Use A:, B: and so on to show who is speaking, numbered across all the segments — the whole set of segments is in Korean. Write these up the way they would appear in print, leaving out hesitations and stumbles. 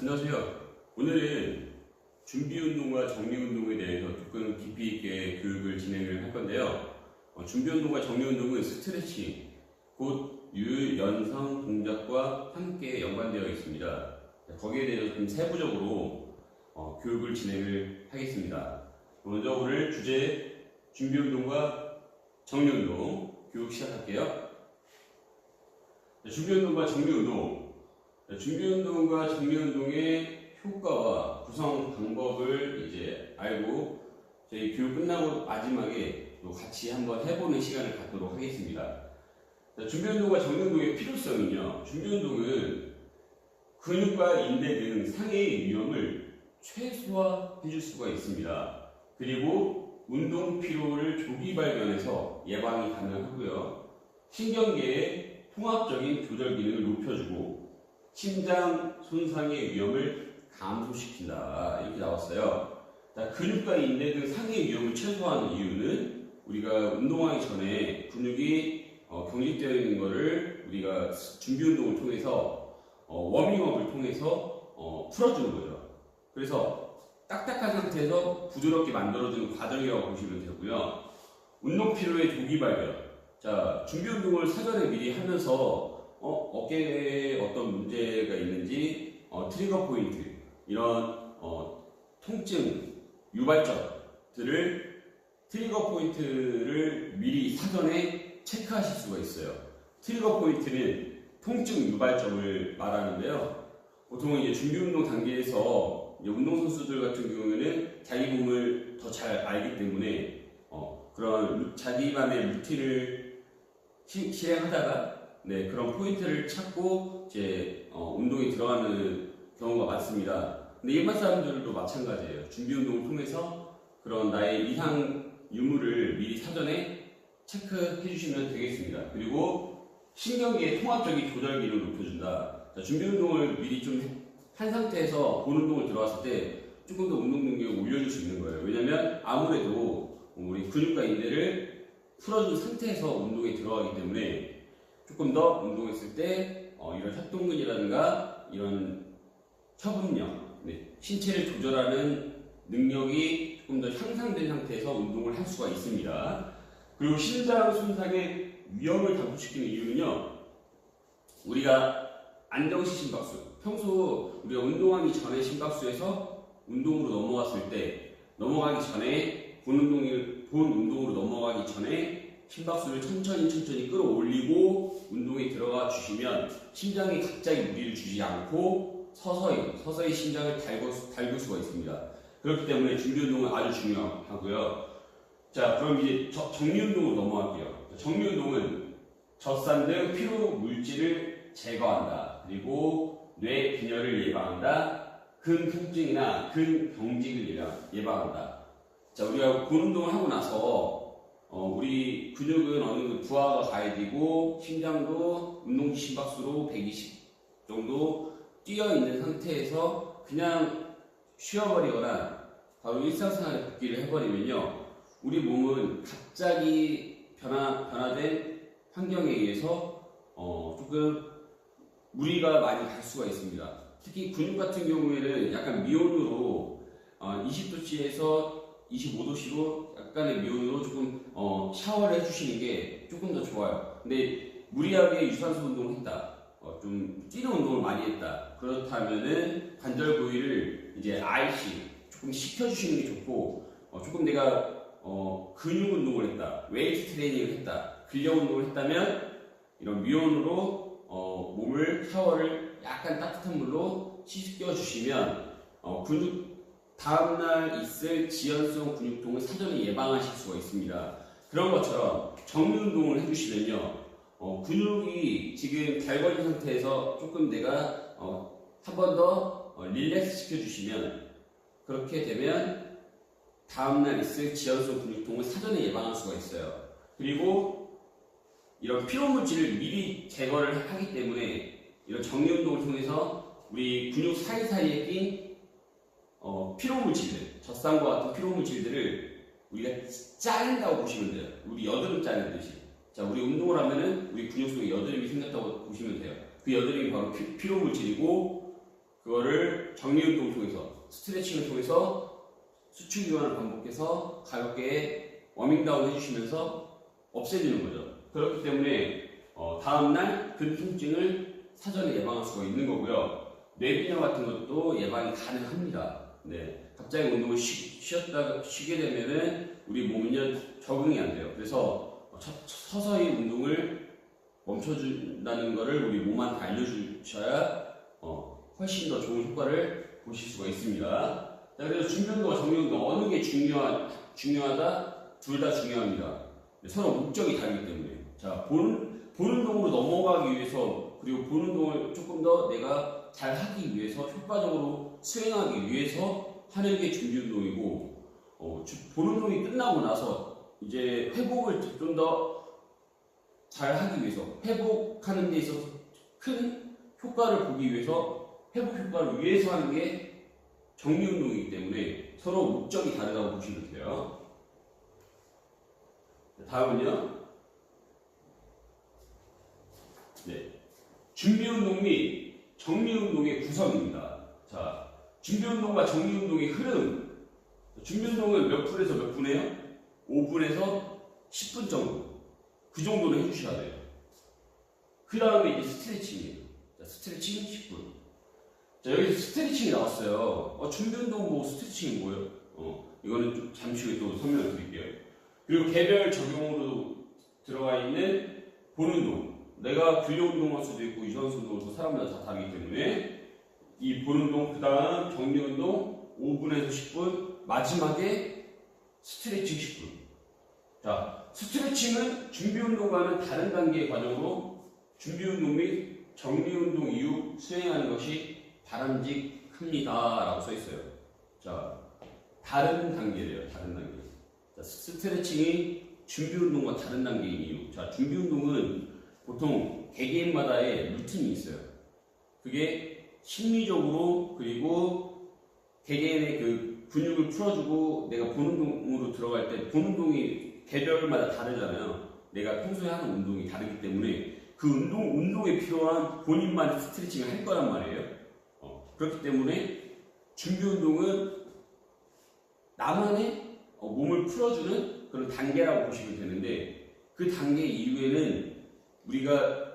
A: 안녕하세요. 오늘은 준비운동과 정리운동에 대해서 조금 깊이 있게 교육을 진행을 할 건데요. 준비운동과 정리운동은 스트레칭, 곧 유연성 동작과 함께 연관되어 있습니다. 거기에 대해서 좀 세부적으로 교육을 진행을 하겠습니다. 먼저 오늘 주제 준비운동과 정리운동 교육 시작할게요. 준비운동과 정리운동. 준비운동과 정리운동의 효과와 구성 방법을 이제 알고 저희 교육 끝나고 마지막에 또 같이 한번 해보는 시간을 갖도록 하겠습니다. 준비운동과 정리운동의 필요성은요. 준비운동은 근육과 인대 등 상해의 위험을 최소화해줄 수가 있습니다. 그리고 운동 피로를 조기 발견해서 예방이 가능하고요. 신경계의 통합적인 조절 기능을 높여주고 심장 손상의 위험을 감소시킨다. 이렇게 나왔어요. 자, 근육과 인대 등 상해 위험을 최소화하는 이유는 우리가 운동하기 전에 근육이 경직되어 있는 것을 우리가 준비 운동을 통해서 워밍업을 통해서 풀어주는 거죠. 그래서 딱딱한 상태에서 부드럽게 만들어주는 과정이라고 보시면 되고요. 운동 피로의 조기 발견. 자, 준비 운동을 사전에 미리 하면서 어깨에 어떤 문제가 있는지 트리거 포인트, 이런 통증, 유발점들을 트리거 포인트를 미리 사전에 체크하실 수가 있어요. 트리거 포인트는 통증 유발점을 말하는데요. 보통은 이제 준비 운동 단계에서 이제 운동선수들 같은 경우에는 자기 몸을 더 잘 알기 때문에 그런 자기만의 루틴을 실행하다가 그런 포인트를 찾고 이제 운동에 들어가는 경우가 많습니다. 근데 일반 사람들도 마찬가지예요. 준비 운동을 통해서 그런 나의 이상 유무를 미리 사전에 체크해 주시면 되겠습니다. 그리고 신경계의 통합적인 조절 기능을 높여준다. 자, 준비 운동을 미리 좀 한 상태에서 본 운동을 들어갔을 때 조금 더 운동 능력을 올려줄 수 있는 거예요. 왜냐면 아무래도 우리 근육과 인대를 풀어준 상태에서 운동에 들어가기 때문에 조금 더 운동했을 때 이런 협동근이라든가 이런 협응력, 신체를 조절하는 능력이 조금 더 향상된 상태에서 운동을 할 수가 있습니다. 그리고 심장 손상의 위험을 감소시키는 이유는요. 우리가 안정시 심박수, 평소 우리가 운동하기 전에 심박수에서 운동으로 넘어갔을 때 넘어가기 전에 본 운동으로 넘어가기 전에 심박수를 천천히 끌어올리고 운동에 들어가 주시면 심장이 갑자기 무리를 주지 않고 서서히 심장을 달굴 수가 있습니다. 그렇기 때문에 준비 운동은 아주 중요하고요. 자, 그럼 이제 정리 운동으로 넘어갈게요. 정리 운동은 젖산 등 피로 물질을 제거한다. 그리고 뇌 빈혈을 예방한다. 근 통증이나 근 경직을 예방한다. 자, 우리가 본 운동을 하고 나서 우리 근육은 어느 정도 부하가 가야 되고 심장도 운동 심박수로 120 정도 뛰어 있는 상태에서 그냥 쉬어버리거나 바로 일상생활에 복귀를 해버리면요, 우리 몸은 갑자기 변화된 환경에 의해서 조금 무리가 많이 갈 수가 있습니다. 특히 근육 같은 경우에는 약간 미온으로 20도씨에서 25도씨로 약간의 미온으로 조금 샤워를 해주시는 게 조금 더 좋아요. 근데 무리하게 유산소 운동을 했다, 좀 뛰는 운동을 많이 했다, 그렇다면은 관절 부위를 이제 RC 조금 식혀주시는 게 좋고, 조금 내가 근육 운동을 했다, 웨이트 트레이닝을 했다, 근력 운동을 했다면 이런 미온으로 몸을 샤워를 약간 따뜻한 물로 씻겨주시면 다음날 있을 지연성 근육통을 사전에 예방하실 수가 있습니다. 그런 것처럼 정리 운동을 해주시면요, 근육이 지금 달궈진 상태에서 조금 내가 한 번 더 릴렉스 시켜주시면, 그렇게 되면 다음날 있을 지연성 근육통을 사전에 예방할 수가 있어요. 그리고 이런 피로물질을 미리 제거를 하기 때문에 이런 정리 운동을 통해서 우리 근육 사이사이에 낀 피로물질들, 젖산과 같은 피로물질들을 우리가 짜낸다고 보시면 돼요. 우리 여드름 짜내듯이. 자, 우리 운동을 하면은 우리 근육 속에 여드름이 생겼다고 보시면 돼요. 그 여드름이 바로 피로물질이고, 그거를 정리운동 통해서 스트레칭을 통해서 수축 이완을 반복해서 가볍게 워밍다운 해주시면서 없애주는 거죠. 그렇기 때문에 다음날 근통증을 사전에 예방할 수가 있는 거고요. 뇌빈혈 같은 것도 예방이 가능합니다. 네, 갑자기 운동을 쉬었다가 쉬게 되면은 우리 몸은요 적응이 안 돼요. 그래서 서서히 운동을 멈춰준다는 것을 우리 몸한테 알려주셔야 훨씬 더 좋은 효과를 보실 수가 있습니다. 자, 그래서 준비운동과 정리운동 어느 게 중요하다? 둘 다 중요합니다. 서로 목적이 다르기 때문에. 자, 보는 운동으로 넘어가기 위해서 그리고 보는 운동을 조금 더 내가 잘 하기 위해서 효과적으로 수행하기 위해서 하는 게 준비운동이고 보는 운동이 끝나고 나서 이제 회복을 좀 더 잘 하기 위해서 회복하는 데 있어서 큰 효과를 보기 위해서 회복 효과를 위해서 하는 게 정리운동이기 때문에 서로 목적이 다르다고 보시면 돼요. 다음은요. 네, 준비운동 및 정리운동의 구성입니다. 자, 준비운동과 정리운동의 흐름. 준비운동은 몇 분에서 몇 분 해요? 5분에서 10분 정도. 그 정도는 해주셔야 돼요. 그 다음에 이제 스트레칭이에요. 자, 스트레칭 10분. 자, 여기서 스트레칭이 나왔어요. 준비운동 뭐 스트레칭이 뭐예요? 이거는 좀 잠시 후에 또 설명을 드릴게요. 그리고 개별 적용으로 들어가 있는 본운동. 내가 근력운동 할 수도 있고 유산소 운동도 사람마다 다 다르기 때문에 이 본운동, 그 다음 정리운동 5분에서 10분, 마지막에 스트레칭 10분. 자, 스트레칭은 준비운동과는 다른 단계의 과정으로 준비운동 및 정리운동 이후 수행하는 것이 바람직합니다 라고 써있어요. 자, 다른 단계래요. 다른 단계. 자, 스트레칭이 준비운동과 다른 단계인 이유. 자, 준비운동은 보통 개개인마다의 루틴이 있어요. 그게 심리적으로 그리고 개개인의 그 근육을 풀어주고 내가 본운동으로 들어갈 때 본운동이 개별마다 다르잖아요. 내가 평소에 하는 운동이 다르기 때문에 그 운동에 필요한 본인만의 스트레칭을 할 거란 말이에요. 그렇기 때문에 준비운동은 나만의 몸을 풀어주는 그런 단계라고 보시면 되는데 그 단계 이후에는 우리가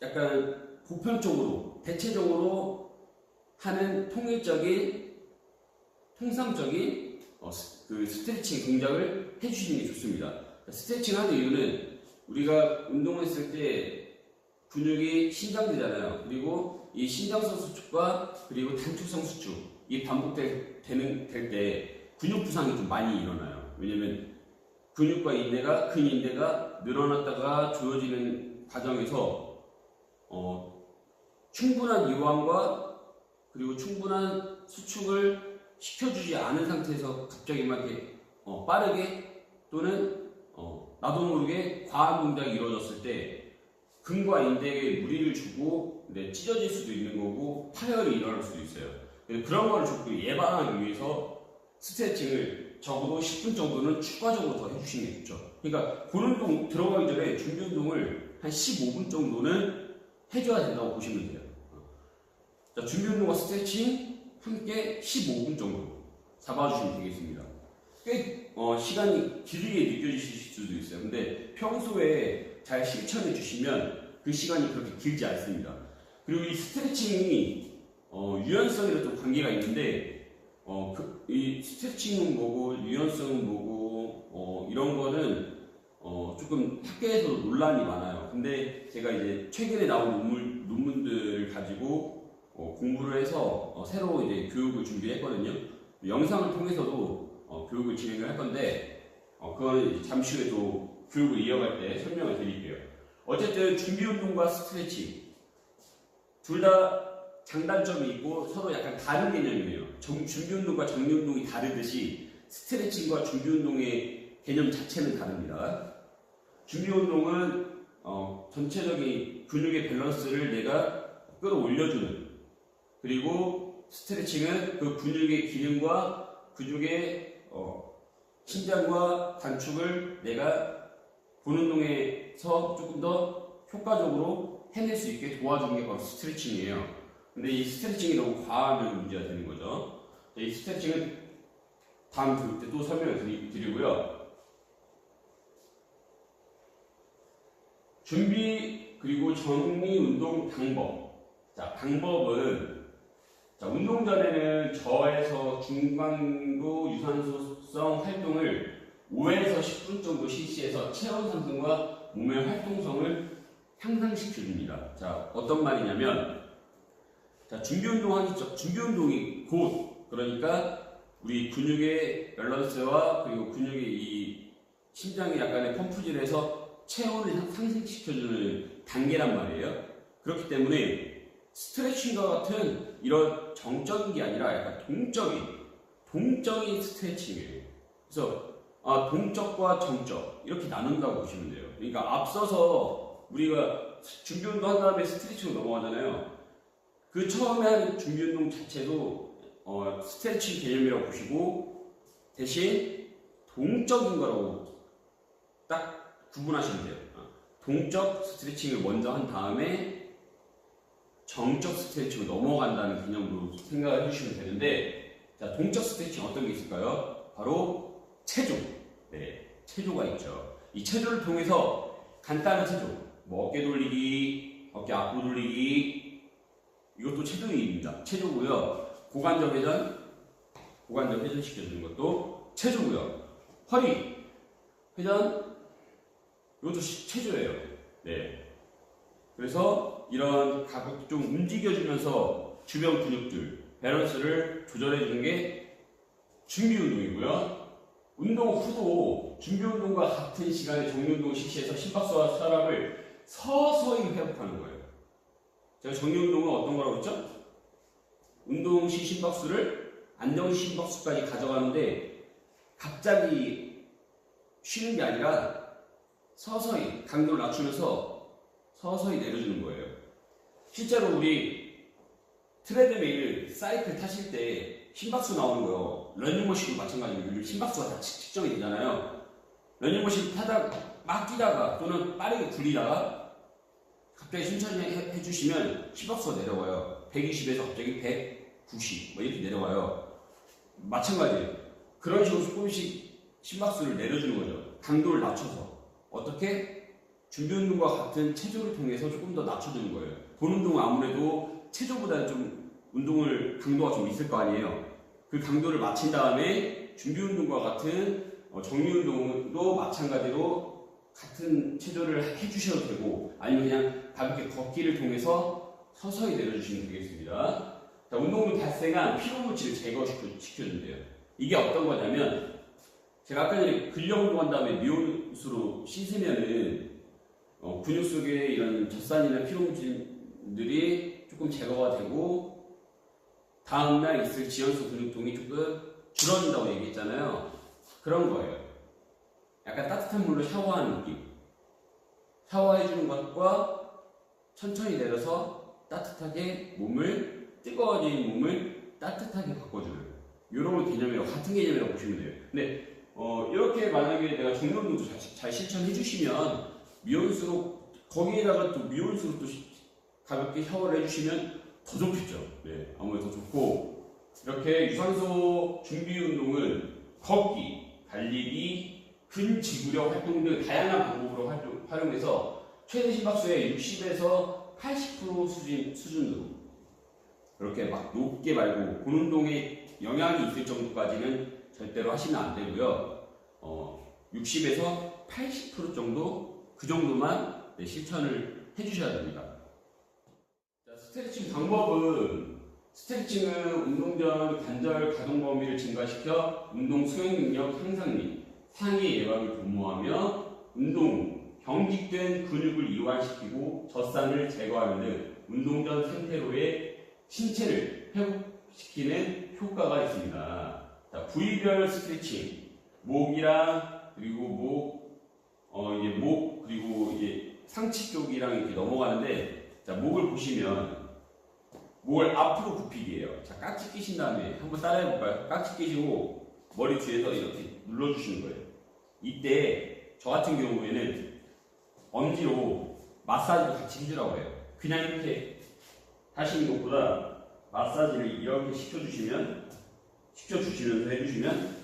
A: 약간 보편적으로 대체적으로 하는 통상적인 그 스트레칭 동작을 해주시는 게 좋습니다. 스트레칭 하는 이유는 우리가 운동했을 때 근육이 신장되잖아요. 그리고 이 신장성 수축과 그리고 단축성 수축 이 반복될 때 근육 부상이 좀 많이 일어나요. 왜냐면 근육과 근인대가 늘어났다가 조여지는 과정에서 충분한 이완과 그리고 충분한 수축을 시켜주지 않은 상태에서 갑자기 막 이렇게 빠르게 또는 나도 모르게 과한 동작이 이루어졌을 때 근과 인대에 무리를 주고 찢어질 수도 있는 거고 파열이 일어날 수도 있어요. 그런 거를 조금 예방하기 위해서 스트레칭을 적어도 10분 정도는 추가적으로 더 해주시는 게 좋죠. 그러니까 본운동 들어가기 전에 준비운동을 한 15분 정도는 해줘야 된다고 보시면 돼요. 자, 준비운동과 스트레칭 함께 15분 정도 잡아주시면 되겠습니다. 꽤 시간이 길게 느껴지실 수도 있어요. 근데 평소에 잘 실천해 주시면 그 시간이 그렇게 길지 않습니다. 그리고 이 스트레칭이 유연성이랑 좀 관계가 있는데 이 스트레칭은 뭐고 유연성은 뭐고 이런 거는 조금 학계에서도 논란이 많아요. 근데 제가 이제 최근에 나온 논문들을 가지고 공부를 해서 새로 이제 교육을 준비했거든요. 영상을 통해서도 교육을 진행을 할 건데 그건 잠시 후에 또 교육을 이어갈 때 설명을 드릴게요. 어쨌든 준비운동과 스트레칭 둘 다 장단점이 있고 서로 약간 다른 개념이에요. 준비운동과 정리운동이 다르듯이 스트레칭과 준비운동의 개념 자체는 다릅니다. 준비운동은 전체적인 근육의 밸런스를 내가 끌어올려주는, 그리고 스트레칭은 그 근육의 기능과 근육의 신장과 단축을 내가 본운동에서 조금 더 효과적으로 해낼 수 있게 도와주는 게 바로 스트레칭이에요. 근데 이 스트레칭이 너무 과하면 문제가 되는 거죠. 이 스트레칭은 다음 때 또 설명을 드리고요. 준비 그리고 정리 운동 방법. 자, 방법은 운동 전에는 저에서 중강도 유산소성 활동을 5에서 10분 정도 실시해서 체온 상승과 몸의 활동성을 향상시켜줍니다. 자, 어떤 말이냐면, 자, 준비 운동이 곧, 그러니까 우리 근육의 밸런스와 그리고 근육의 이 심장의 약간의 펌프질을 해서 체온을 상승시켜주는 단계란 말이에요. 그렇기 때문에 스트레칭과 같은 이런 정적인 게 아니라 약간 동적인 스트레칭이에요. 그래서 동적과 정적 이렇게 나눈다고 보시면 돼요. 그러니까 앞서서 우리가 준비 운동 한 다음에 스트레칭으로 넘어가잖아요. 그 처음에 하는 준비 운동 자체도 스트레칭 개념이라고 보시고 대신 동적인 거라고 딱 구분하시면 돼요. 동적 스트레칭을 먼저 한 다음에 정적 스트레칭으로 넘어간다는 개념으로 생각을 해주시면 되는데, 자, 동적 스트레칭 어떤 게 있을까요? 바로 체조. 네, 체조가 있죠. 이 체조를 통해서 간단한 체조, 뭐 어깨 돌리기, 어깨 앞으로 돌리기, 이것도 체조입니다. 체조고요. 고관절 회전 시켜주는 것도 체조고요. 허리 회전, 이것도 체조예요. 네. 그래서 이런 가볍게 좀 움직여주면서 주변 근육들 밸런스를 조절해주는 게 준비 운동이고요. 운동 후도 준비 운동과 같은 시간에 정리 운동을 실시해서 심박수와 혈압을 서서히 회복하는 거예요. 제가 정리 운동은 어떤 거라고 했죠? 운동 시 심박수를 안정 심박수까지 가져가는데 갑자기 쉬는 게 아니라 서서히 강도를 낮추면서 서서히 내려주는 거예요. 실제로 우리 트레드밀 사이클 타실 때 심박수 나오는 거요. 러닝머신도 마찬가지로 심박수가 다 측정이 되잖아요. 러닝머신 막 뛰다가 또는 빠르게 굴리다가 갑자기 천천히 해주시면 심박수가 내려와요. 120에서 갑자기 190 뭐 이렇게 내려와요. 마찬가지예요. 그런 식으로 조금씩 심박수를 내려주는 거죠. 강도를 낮춰서. 어떻게? 준비 운동과 같은 체조를 통해서 조금 더 낮춰주는 거예요. 본 운동은 아무래도 체조보다는 좀 운동을 강도가 좀 있을 거 아니에요. 그 강도를 맞춘 다음에 준비 운동과 같은 정리 운동도 마찬가지로 같은 체조를 해주셔도 되고 아니면 그냥 가볍게 걷기를 통해서 서서히 내려주시면 되겠습니다. 자, 운동 후 발생한 피로물질을 제거시켜준대요. 이게 어떤 거냐면 제가 아까 전에 근력 운동한 다음에 미온수로 씻으면은 근육 속에 이런 젖산이나 피로물질들이 조금 제거가 되고 다음날 있을 지연성 근육통이 조금 줄어든다고 얘기했잖아요. 그런 거예요. 약간 따뜻한 물로 샤워하는 느낌. 샤워해주는 것과 천천히 내려서 따뜻하게 뜨거워진 몸을 따뜻하게 바꿔주는 이런 개념이라고 같은 개념이라고 보시면 돼요. 근데 이렇게 만약에 내가 정리 운동도 잘 실천해 주시면 미온수로 거기에다가 또 미온수로 또 가볍게 샤워를 해주시면 더 좋겠죠. 네, 아무래도 더 좋고 이렇게 유산소 준비 운동은 걷기, 달리기, 근지구력 활동 등 다양한 방법으로 활용해서 최대 심박수의 60에서 80% 수준으로 그렇게 막 높게 말고 본 운동에 영향이 있을 정도까지는 절대로 하시면 안 되고요. 60에서 80% 정도 그 정도만 실천을 해주셔야 됩니다. 자, 스트레칭 방법은 스트레칭은 운동 전 관절 가동 범위를 증가시켜 운동 수행 능력 향상 및 상해 예방을 도모하며 운동 경직된 근육을 이완시키고 젖산을 제거하는 등 운동 전 상태로의 신체를 회복시키는 효과가 있습니다. 자, 부위별 스트레칭, 목이랑 그리고 그리고 이제 상체 쪽이랑 이렇게 넘어가는데, 자, 목을 보시면 목을 앞으로 굽히기예요. 자, 깍지 끼신 다음에 한번 따라해볼까요? 깍지 끼시고 머리 뒤에서 이렇게 눌러주시는 거예요. 이때 저 같은 경우에는 엄지로 마사지도 같이 해주라고 해요. 그냥 이렇게 하시는 것보다 마사지를 이렇게 시켜주시면서 해주시면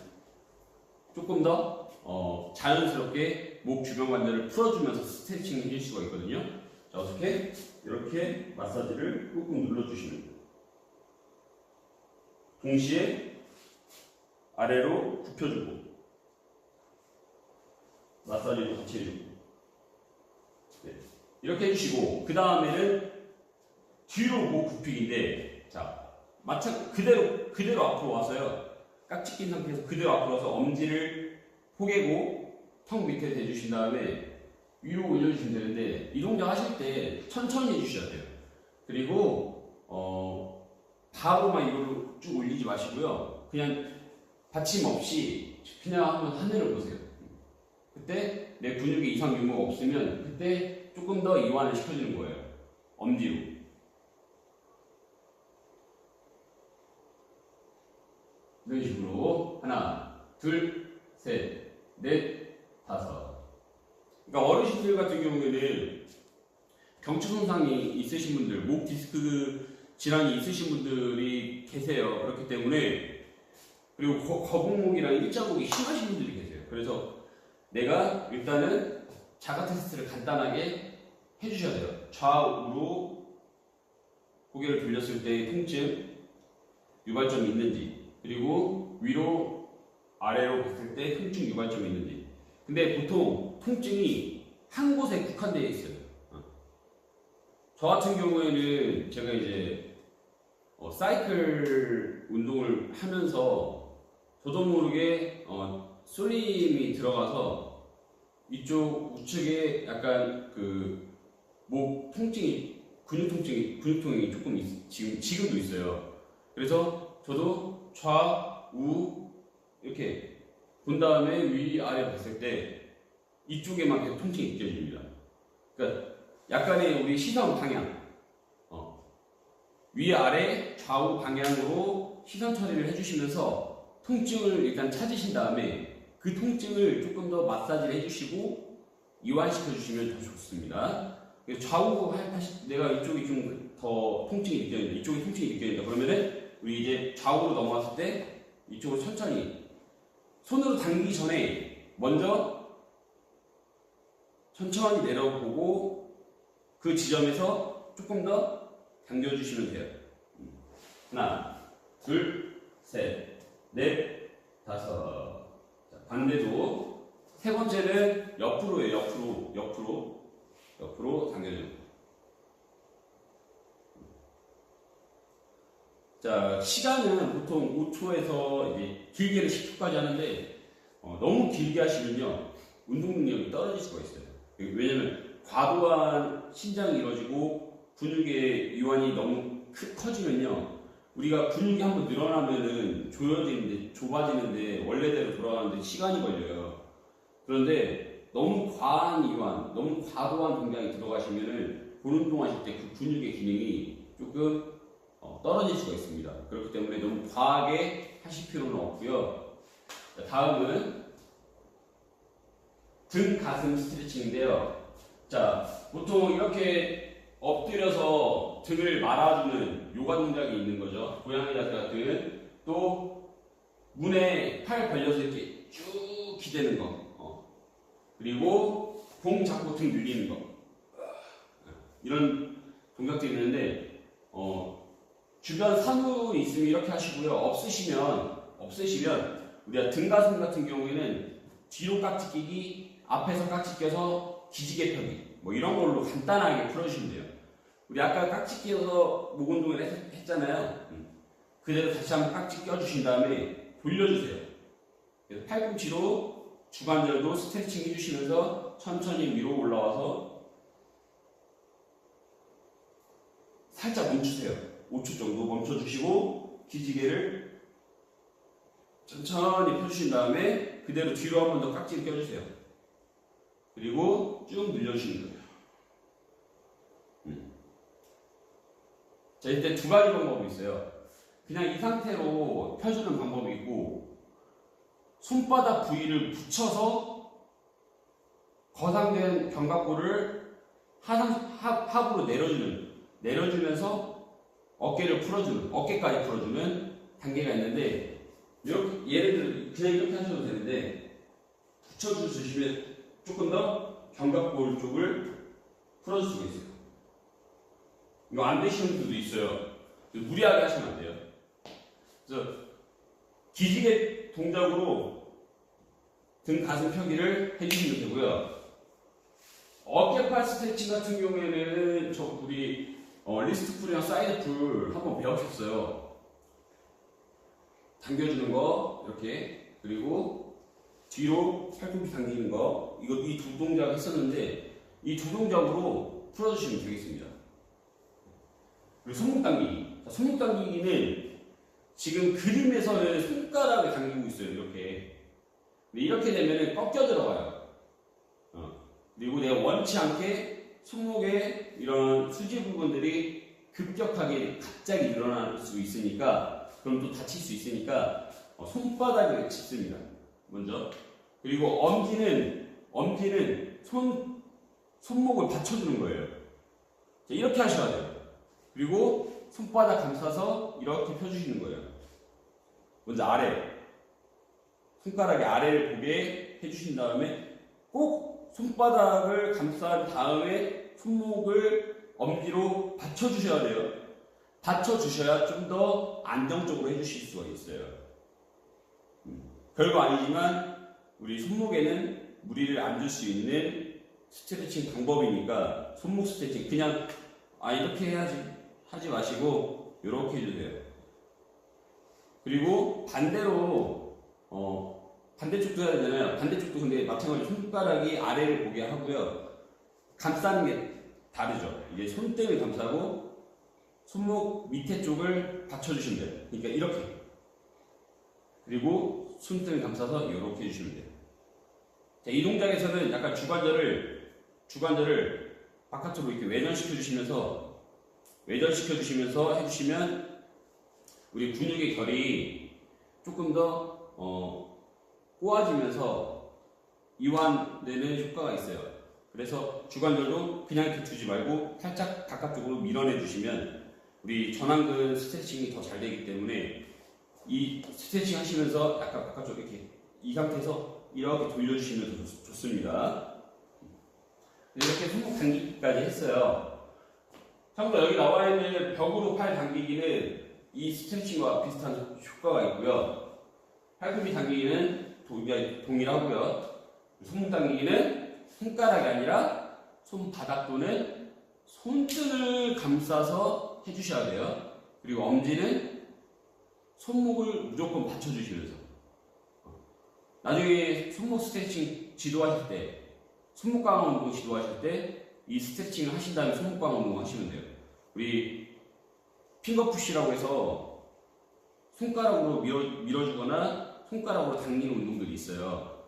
A: 조금 더 자연스럽게 목 주변 관절을 풀어주면서 스트레칭을 해줄 수가 있거든요. 자, 어떻게? 이렇게 마사지를 꾹꾹 눌러주시면 돼요. 동시에 아래로 굽혀주고 마사지도 같이 해주고 네. 이렇게 해주시고 그 다음에는 뒤로 목 굽히기인데 자 그대로 앞으로 와서요. 깍지 낀 상태에서 그대로 앞으로 와서 엄지를 포개고 턱 밑에 대주신 다음에 위로 올려주시면 되는데 이 동작 하실 때 천천히 해주셔야 돼요. 그리고 바로만 이걸로 쭉 올리지 마시고요. 그냥 받침 없이 그냥 한번 하늘을 보세요. 그때 내 근육에 이상 유무가 없으면 그때 조금 더 이완을 시켜주는 거예요. 엄지로. 이런 식으로 하나, 둘, 셋, 넷, 다섯. 그러니까 어르신들 같은 경우에는 경추 손상이 있으신 분들, 목 디스크 질환이 있으신 분들이 계세요. 그렇기 때문에 그리고 거북목이랑 일자목이 심하신 분들이 계세요. 그래서 내가 일단은 자가 테스트를 간단하게 해주셔야 돼요. 좌우로 고개를 돌렸을 때의 통증, 유발점이 있는지, 그리고 위로 아래로 봤을 때 통증 유발점이 있는지. 근데 보통 통증이 한 곳에 국한되어 있어요. 저 같은 경우에는 제가 이제 사이클 운동을 하면서 저도 모르게 쏠림이 들어가서 이쪽 우측에 약간 그 목 통증이 근육통이 조금 지금도 있어요. 그래서 저도 좌우 이렇게 본 다음에 위 아래 봤을 때 이쪽에만 계속 통증이 느껴집니다. 그러니까 약간의 우리 시선 방향, 위 아래 좌우 방향으로 시선 처리를 해주시면서 통증을 일단 찾으신 다음에 그 통증을 조금 더 마사지를 해주시고 이완시켜 주시면 더 좋습니다. 좌우 내가 이쪽이 좀 더 통증이 느껴진다, 이쪽이 통증이 느껴진다 그러면은 우리 이제 좌우로 넘어왔을 때 이쪽으로 천천히 손으로 당기기 전에 먼저 천천히 내려보고 그 지점에서 조금 더 당겨주시면 돼요. 하나, 둘, 셋, 넷, 다섯. 자, 반대도 세 번째는 옆으로예요. 옆으로 당겨줘요. 자, 시간은 보통 5초에서 이제 길게는 10초까지 하는데 너무 길게 하시면요 운동 능력이 떨어질 수가 있어요. 왜냐면 과도한 신장이 이루어지고 근육의 이완이 너무 커지면요 우리가 근육이 한번 늘어나면은 좁아지는데 원래대로 돌아가는데 시간이 걸려요. 그런데 너무 과한 이완, 너무 과도한 동작이 들어가시면은 본 운동하실 때 그 근육의 기능이 조금 떨어질 수가 있습니다. 그렇기 때문에 너무 과하게 하실 필요는 없고요. 다음은 등 가슴 스트레칭인데요. 자, 보통 이렇게 엎드려서 등을 말아주는 요가 동작이 있는 거죠. 고양이 자세 같은. 또 문에 팔 벌려서 이렇게 쭉 기대는 거. 그리고 공 잡고 등 늘리는 거. 이런 동작들이 있는데 주변 사물이 있으면 이렇게 하시고요. 없으시면 우리가 등 가슴 같은 경우에는 뒤로 깍지 끼기, 앞에서 깍지 껴서 기지개 펴기 뭐 이런 걸로 간단하게 풀어주시면 돼요. 우리 아까 깍지 끼워서 목 운동을 했잖아요. 그대로 다시 한번 깍지 껴주신 다음에 돌려주세요. 그래서 팔꿈치로 주관절도 스트레칭 해주시면서 천천히 위로 올라와서 살짝 멈추세요. 5초 정도 멈춰주시고 기지개를 천천히 펴주신 다음에 그대로 뒤로 한 번 더 깍지를 껴주세요. 그리고 쭉 늘려주시는 거예요. 자, 이때 두 가지 방법이 있어요. 그냥 이 상태로 펴주는 방법이 있고 손바닥 부위를 붙여서 거상된 견갑골을 하부로 내려주면서 어깨를 풀어주는, 어깨까지 풀어주는 단계가 있는데, 이렇게, 예를 들어, 그냥 이렇게 하셔도 되는데, 붙여주시면 조금 더 견갑골 쪽을 풀어줄 수가 있어요. 이거 안 되시는 분들도 있어요. 무리하게 하시면 안 돼요. 그래서 기지개 동작으로 등 가슴 펴기를 해주시면 되고요. 어깨팔 스트레칭 같은 경우에는 우리 리스트 풀이랑 사이드 풀 한번 배우셨어요. 당겨주는 거 이렇게, 그리고 뒤로 팔꿈치 당기는 거, 이거 이 두 동작 했었는데 이 두 동작으로 풀어주시면 되겠습니다. 그리고 손목 당기기. 손목 당기기는 지금 그림에서는 손가락을 당기고 있어요. 이렇게. 근데 이렇게 되면 꺾여 들어가요. 그리고 내가 원치 않게 손목에 이런 수지 부분들이 급격하게 갑자기 일어날 수 있으니까, 그럼 또 다칠 수 있으니까 손바닥에 짚습니다. 먼저. 그리고 엄지는 손목을 받쳐주는 거예요. 이렇게 하셔야 돼요. 그리고 손바닥 감싸서 이렇게 펴주시는 거예요. 먼저 아래. 손가락의 아래를 보게 해주신 다음에 꼭 손바닥을 감싼 다음에 손목을 엄지로 받쳐주셔야 돼요. 받쳐주셔야 좀 더 안정적으로 해주실 수가 있어요. 별거 아니지만 우리 손목에는 무리를 안 줄 수 있는 스트레칭 방법이니까 손목 스트레칭 그냥 이렇게 해야지 하지 마시고 이렇게 해주세요. 그리고 반대로 반대쪽도 해야 되잖아요. 반대쪽도 근데 마찬가지로 손가락이 아래를 보게 하고요. 감싸는 게 다르죠. 이게 손등을 감싸고 손목 밑에 쪽을 받쳐주시면 돼요. 그러니까 이렇게. 그리고 손등을 감싸서 이렇게 해주시면 돼요. 자, 이 동작에서는 약간 주관절을 바깥으로 이렇게 외전시켜 주시면서 해주시면 우리 근육의 결이 조금 더 꼬아지면서 이완되는 효과가 있어요. 그래서 주관절도 그냥 이렇게 두지 말고 살짝 바깥쪽으로 밀어내 주시면 우리 전완근 스트레칭이 더 잘 되기 때문에 이 스트레칭 하시면서 약간 바깥쪽 이렇게 이 상태에서 이렇게 돌려주시면 더 좋습니다. 이렇게 손목 당기기까지 했어요. 참고로 여기 나와 있는 벽으로 팔 당기기는 이 스트레칭과 비슷한 효과가 있고요. 팔꿈치 당기기는 동일하고요. 손목 당기기는 손가락이 아니라 손바닥 또는 손등을 감싸서 해주셔야 돼요. 그리고 엄지는 손목을 무조건 받쳐주시면서 나중에 손목 스트레칭 지도하실 때, 손목 강화 운동 지도하실 때 이 스트레칭을 하신 다음에 손목 강화 운동 하시면 돼요. 우리 핑거푸시라고 해서 손가락으로 밀어주거나 손가락으로 당기는 운동들이 있어요.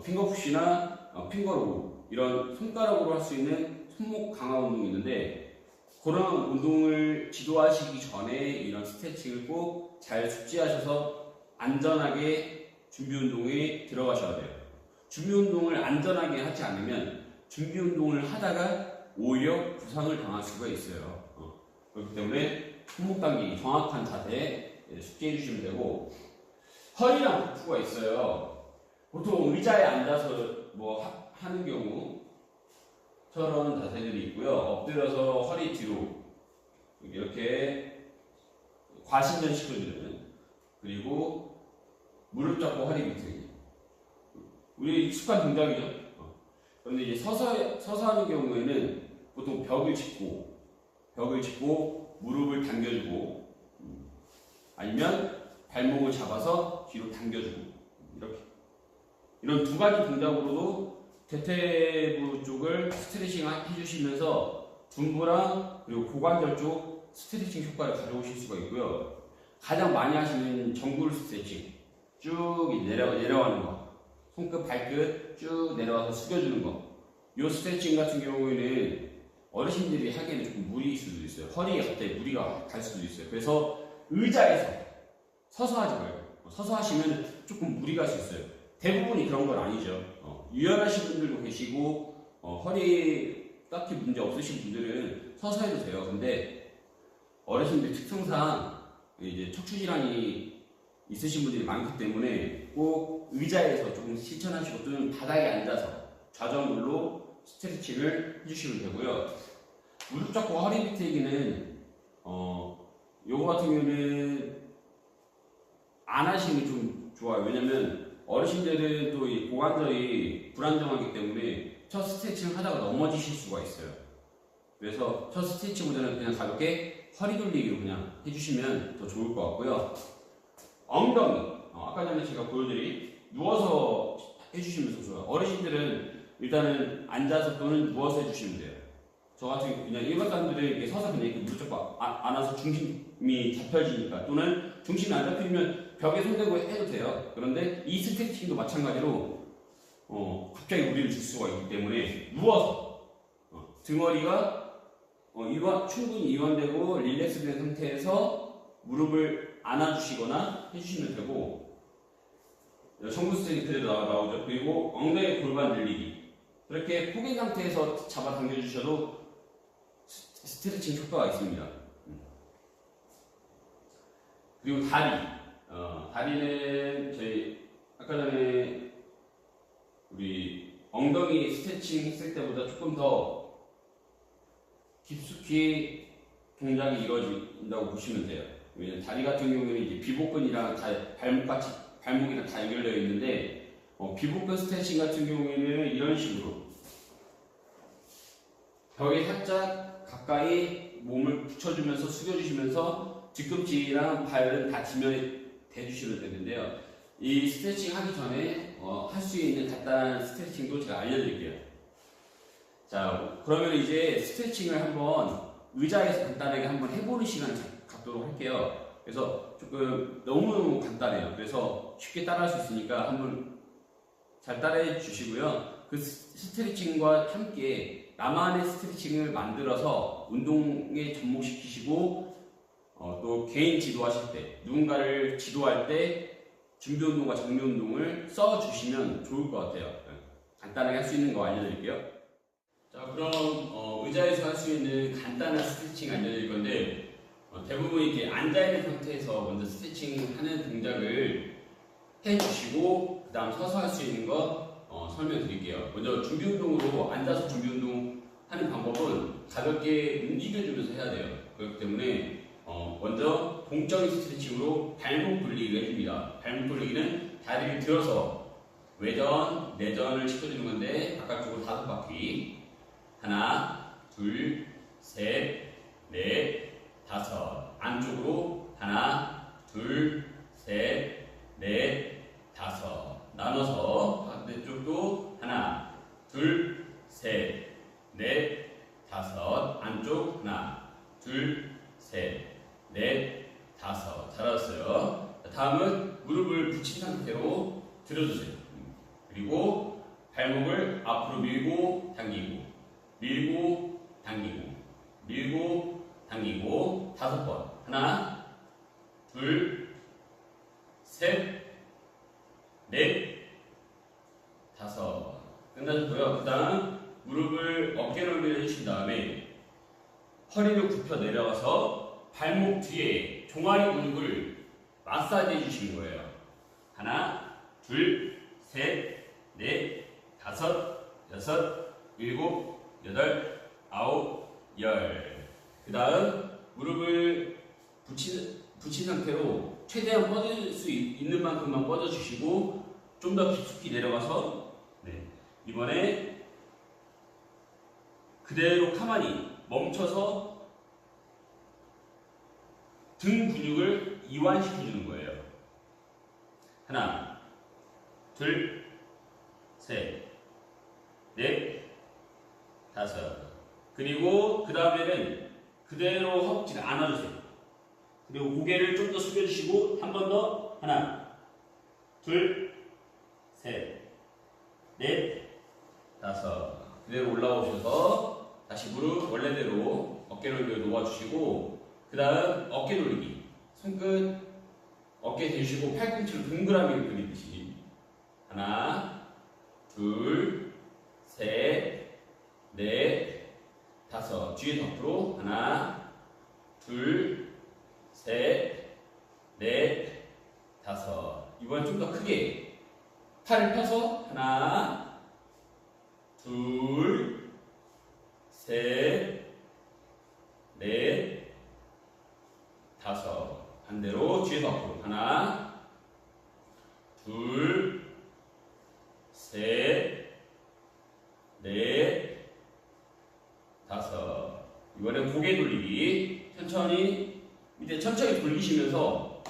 A: 핑거푸시나 핑거로우 이런 손가락으로 할 수 있는 손목 강화 운동이 있는데 그런 운동을 지도하시기 전에 이런 스트레칭을 꼭 잘 숙지하셔서 안전하게 준비 운동에 들어가셔야 돼요. 준비 운동을 안전하게 하지 않으면 준비 운동을 하다가 오히려 부상을 당할 수가 있어요. 그렇기 때문에 손목 당기기 정확한 자세 숙지해 주시면 되고, 허리랑 복부가 있어요. 보통 의자에 앉아서 뭐 하는 경우 저런 자세들이 있고요. 엎드려서 허리 뒤로 이렇게 과신전 시켜주는, 그리고 무릎 잡고 허리 밑에 우리 익숙한 동작이죠. 그런데 이제 서서 하는 경우에는 보통 벽을 짚고 무릎을 당겨주고, 아니면 발목을 잡아서 뒤로 당겨주고, 이렇게 이런 두 가지 동작으로도 대퇴부 쪽을 스트레칭 해주시면서 둔부랑 그리고 고관절 쪽 스트레칭 효과를 가져오실 수가 있고요. 가장 많이 하시는 정굴 스트레칭, 쭉 내려가는 거, 손끝 발끝 쭉 내려와서 숙여주는 거, 이 스트레칭 같은 경우에는 어르신들이 하기에는 조금 무리일 수도 있어요. 허리에 갑자기 무리가 갈 수도 있어요. 그래서 의자에서 서서 하지 말고, 서서 하시면 조금 무리가 갈 수 있어요. 대부분이 그런 건 아니죠. 유연하신 분들도 계시고 허리에 딱히 문제 없으신 분들은 서서 해도 돼요. 근데 어르신들 특성상 이제 척추 질환이 있으신 분들이 많기 때문에 꼭 의자에서 조금 실천하시고 또는 바닥에 앉아서 좌정물로 스트레칭을 해주시면 되고요. 무릎 잡고 허리 비틀기는 요거 같은 경우는 안 하시는 게 좀 좋아요. 왜냐면 어르신들은 또 이 고관절이 불안정하기 때문에 첫 스트레칭을 하다가 넘어지실 수가 있어요. 그래서 첫 스트레칭보다는 그냥 가볍게 허리 돌리기로 그냥 해주시면 더 좋을 것 같고요. 엉덩이, 아까 전에 제가 보여드린 누워서 해주시면 더 좋아요. 어르신들은 일단은 앉아서 또는 누워서 해주시면 돼요. 저 같은 경우 그냥 일반 사람들은 이렇게 서서 그냥 이렇게 무릎 잡고 안아서 중심이 잡혀지니까, 또는 중심이 안 잡히면 벽에 손대고 해도 돼요. 그런데 이 스트레칭도 마찬가지로 갑자기 무리를 줄 수가 있기 때문에 누워서 등허리가 충분히 이완되고 릴렉스된 상태에서 무릎을 안아주시거나 해주시면 되고, 청구 스트레칭 그대로 나오죠. 그리고 엉덩이 골반 늘리기, 그렇게 포개 상태에서 잡아 당겨주셔도 스트레칭 효과가 있습니다. 그리고 다리는 저희 아까 전에 우리 엉덩이 스트레칭 했을 때보다 조금 더 깊숙이 동작이 이루어진다고 보시면 돼요. 왜냐면 다리 같은 경우는 이제 비복근이랑 발목이랑 다 연결되어 있는데, 비복근 스트레칭 같은 경우에는 이런 식으로 벽에 살짝 가까이 몸을 붙여주면서 숙여주시면서 뒤꿈치랑 발은 다 지면에 대주시면 되는데요. 이 스트레칭 하기 전에 할 수 있는 간단한 스트레칭도 제가 알려드릴게요. 자, 그러면 이제 스트레칭을 한번 의자에서 간단하게 한번 해보는 시간 갖도록 할게요. 그래서 조금 너무너무 간단해요. 그래서 쉽게 따라할 수 있으니까 한번 잘 따라해 주시고요. 그 스트레칭과 함께 나만의 스트레칭을 만들어서 운동에 접목시키시고, 또 개인 지도하실 때, 누군가를 지도할 때 준비운동과 정리운동을 써주시면 좋을 것 같아요. 간단하게 할 수 있는 거 알려드릴게요. 자, 그럼 의자에서 할 수 있는 간단한 스트레칭 알려드릴 건데, 대부분 이렇게 앉아있는 상태에서 먼저 스트레칭 하는 동작을 해주시고 그 다음 서서 할 수 있는 거 설명드릴게요. 먼저 준비운동으로 앉아서 준비운동 하는 방법은 가볍게 움직여주면서 해야 돼요. 그렇기 때문에 먼저 동적인 스트레칭으로 발목 돌리기를 해줍니다. 발목 돌리기는 다리를 들어서 외전, 내전을 시켜주는 건데, 바깥쪽으로 5바퀴, 하나, 둘, 셋, 넷, 다섯, 안쪽으로 하나, 둘, 셋, 넷, 다섯, 나눠서 반대쪽도 하나, 둘, 셋, 넷, 다섯, 안쪽 하나, 둘, 셋, 넷, 다섯. 잘하셨어요. 다음은 무릎을 붙인 상태로 들어주세요. 그리고 발목을 앞으로 밀고 당기고, 밀고 당기고, 밀고 당기고 5번. 하나, 둘, 셋, 넷, 다섯. 끝나셨고요. 그 다음 무릎을 어깨로 밀어주신 다음에 허리를 굽혀 내려가서 발목 뒤에 종아리 근육을 마사지 해주시는 거예요. 하나, 둘, 셋, 넷, 다섯, 여섯, 일곱, 여덟, 아홉, 열. 그 다음 무릎을 붙인 상태로 최대한 뻗을 수 있는 만큼만 뻗어주시고 좀 더 깊숙이 내려가서, 이번에 그대로 가만히 멈춰서 등 근육을 이완시켜주는 거예요. 하나, 둘, 셋, 넷, 다섯. 그리고 그 다음에는 그대로 허벅지를 안아주세요. 그리고 고개를 좀 더 숙여주시고 한 번 더. 하나, 둘, 셋, 넷, 다섯. 그대로 올라오셔서 다시 무릎 원래대로 어깨를 놓아주시고, 그 다음 어깨 돌리기. 손끝 어깨 대주시고 팔꿈치로 동그라미 그리듯이 하나, 둘, 셋, 넷, 다섯. 뒤에서 앞으로 하나, 둘, 좀 더 크게 팔을 펴서 하나, 둘, 셋, 넷, 다섯. 반대로 뒤에서 앞으로 하나, 둘, 셋, 넷, 다섯. 이번엔 고개 돌리기. 천천히 밑에 천천히 돌리시면서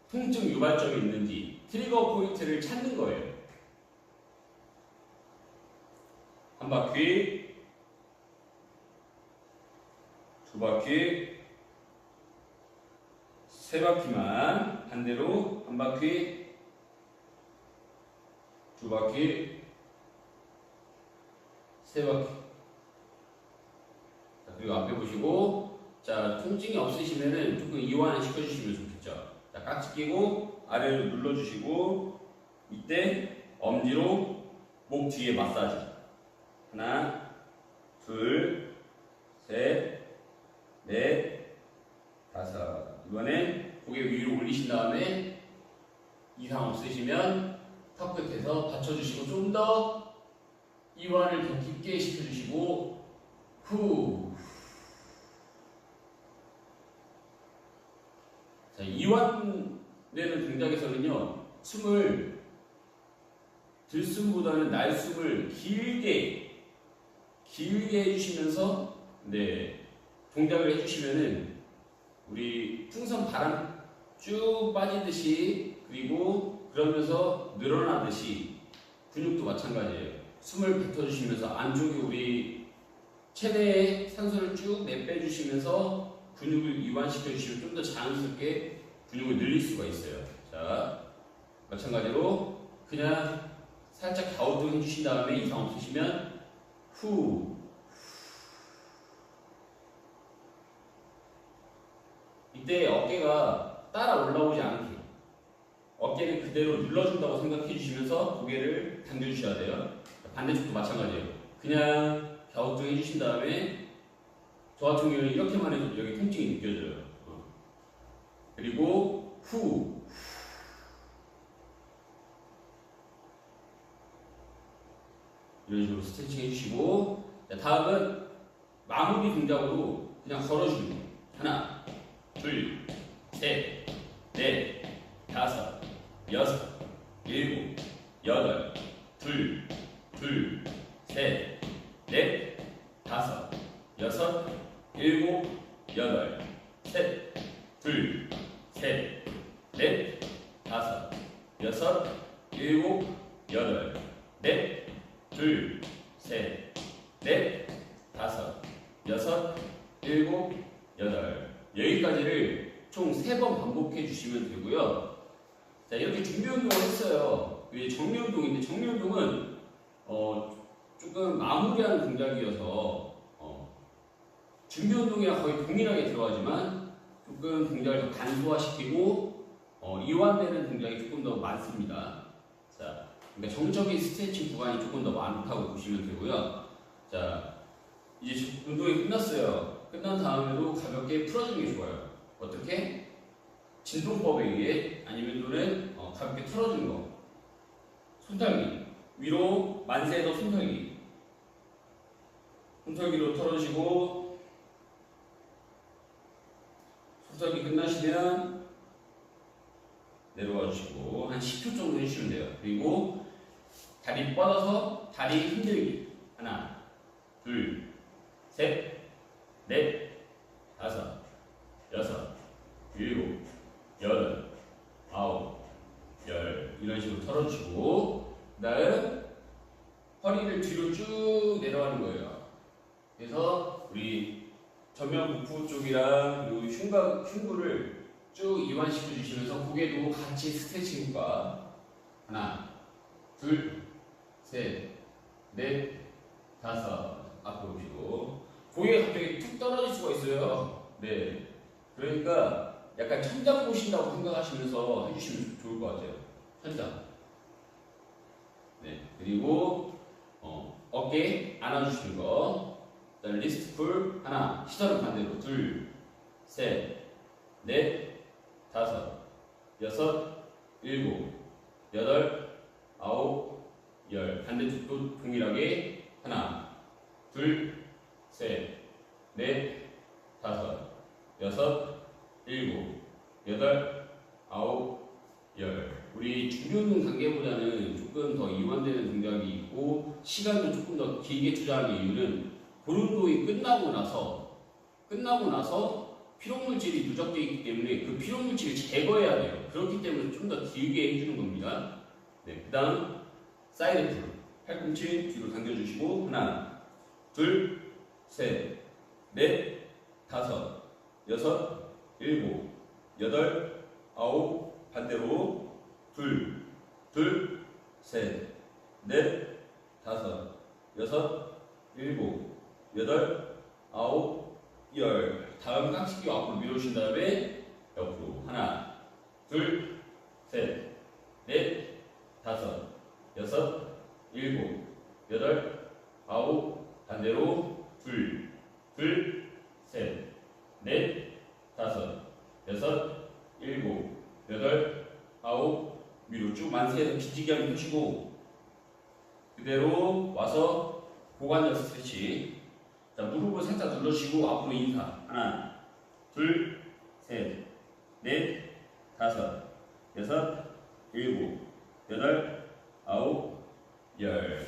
A: 통증 유발점이 있는지 트리거 포인트를 찾는 거예요. 한 바퀴, 두 바퀴, 세 바퀴만. 반대로 한 바퀴, 두 바퀴, 세 바퀴. 자, 그리고 앞에 보시고, 자, 통증이 없으시면은 조금 이완을 시켜주시면 좋겠죠. 자, 깍지 끼고 아래로 눌러주시고, 이때 엄지로 목 뒤에 마사지. 하나, 둘, 셋, 넷, 다섯. 이번엔 고개 위로 올리신 다음에 이상 없으시면 턱 끝에서 받쳐주시고 좀 더 이완을 더 깊게 시켜주시고 후. 자, 이완되는 동작에서는요, 숨을 들숨보다는 날숨을 길게 해주시면서 동작을 해주시면은 우리 풍선 바람 쭉 빠지듯이, 그리고 그러면서 늘어나듯이 근육도 마찬가지예요. 숨을 뱉어주시면서 안쪽에 우리 체내에 산소를 쭉 내빼주시면서 근육을 이완시켜주시면 좀 더 자연스럽게 근육을 늘릴 수가 있어요. 자, 마찬가지로 그냥 살짝 갸우뚱 해주신 다음에 이상 없으시면 후. 이때 어깨가 따라 올라오지 않게 어깨를 그대로 눌러준다고 생각해 주시면서 고개를 당겨주셔야 돼요. 반대쪽도 마찬가지예요. 그냥 갸우뚱 해주신 다음에 저 같은 경우는 이렇게만 해도 여기 통증이 느껴져요. 그리고 후. 이런 식으로 스트레칭 해주시고, 자, 다음은 마무리 동작으로 그냥 걸어주는 거예요. 하나, 둘, 셋, 넷, 다섯, 여섯, 일곱, 여덟, 둘, 셋, 넷, 다섯, 여섯, 일곱, 여덟, 셋, 둘, 셋, 넷, 다섯, 여섯, 일곱, 여덟, 넷, 둘, 셋, 넷, 다섯, 여섯, 일곱, 여덟. 여기까지를 총 3번 반복해 주시면 되고요. 자, 이렇게 준비 운동을 했어요. 이게 정리 운동인데, 정리 운동은 조금 마무리하는 동작이어서 준비 운동이랑 거의 동일하게 들어가지만 조금 동작을 더 간소화시키고 이완되는 동작이 조금 더 많습니다. 자, 그러니까 정적인 스트레칭 구간이 조금 더 많다고 보시면 되고요. 자, 이제 운동이 끝났어요. 끝난 다음에도 가볍게 풀어주는 게 좋아요. 어떻게? 진동법에 의해, 아니면 또는 가볍게 털어주는 거. 손털기. 위로 만세에서 손털기. 손털기로 털어주시고, 손털기 끝나시면 내려와 주시고 한 10초 정도 해주시면 돼요. 그리고 다리 뻗어서 다리 흔들기. 하나, 둘, 셋, 넷, 다섯, 여섯, 일곱, 여덟, 아홉, 열. 이런 식으로 털어주시고, 그 다음 허리를 뒤로 쭉 내려가는 거예요. 그래서 우리 전면 부푸 쪽이랑 그리고 흉부를 쭉 이완시켜 주시면서 고개도 같이 스트레칭 효과. 하나, 둘, 셋, 넷, 다섯. 앞으로 오시고, 고개가 갑자기 툭 떨어질 수가 있어요. 네, 그러니까 약간 천장 보신다고 생각하시면서 해주시면 좋을 것 같아요. 천장. 네, 그리고 어깨 안아주시는 거. 리스트 풀. 하나, 시선은 반대로. 둘, 셋, 넷, 다섯, 여섯, 일곱, 여덟, 아홉, 열. 반대쪽도 동일하게 하나, 둘, 셋, 넷, 다섯, 여섯, 일곱, 여덟, 아홉, 열. 우리 준비운동 단계보다는 조금 더 이완되는 동작이 있고 시간도 조금 더 길게 투자하는 이유는 본 운동이 끝나고 나서 피로물질이 누적되어 있기 때문에 그 피로물질을 제거해야 돼요. 그렇기 때문에 좀 더 길게 해주는 겁니다. 네, 그 다음 사이드 풀. 팔꿈치 뒤로 당겨주시고 하나, 둘, 셋, 넷, 다섯, 여섯, 일곱, 여덟, 아홉, 반대로 둘, 셋, 넷, 다섯, 여섯, 일곱, 여덟, 아홉, 열. 다음 깍지 끼고 앞으로 밀어주신 다음에 옆으로 하나, 둘, 셋, 넷, 다섯, 여섯, 일곱, 여덟, 아홉, 반대로 둘, 셋, 넷, 다섯, 여섯, 일곱, 여덟, 아홉, 위로 쭉 만세해서 기지개 한번 펴시고 그대로 와서 고관절 스트레칭. 자, 무릎을 살짝 눌러주시고 앞으로 인사. 하나, 둘, 셋, 넷, 다섯, 여섯, 일곱, 여덟, 아홉, 열.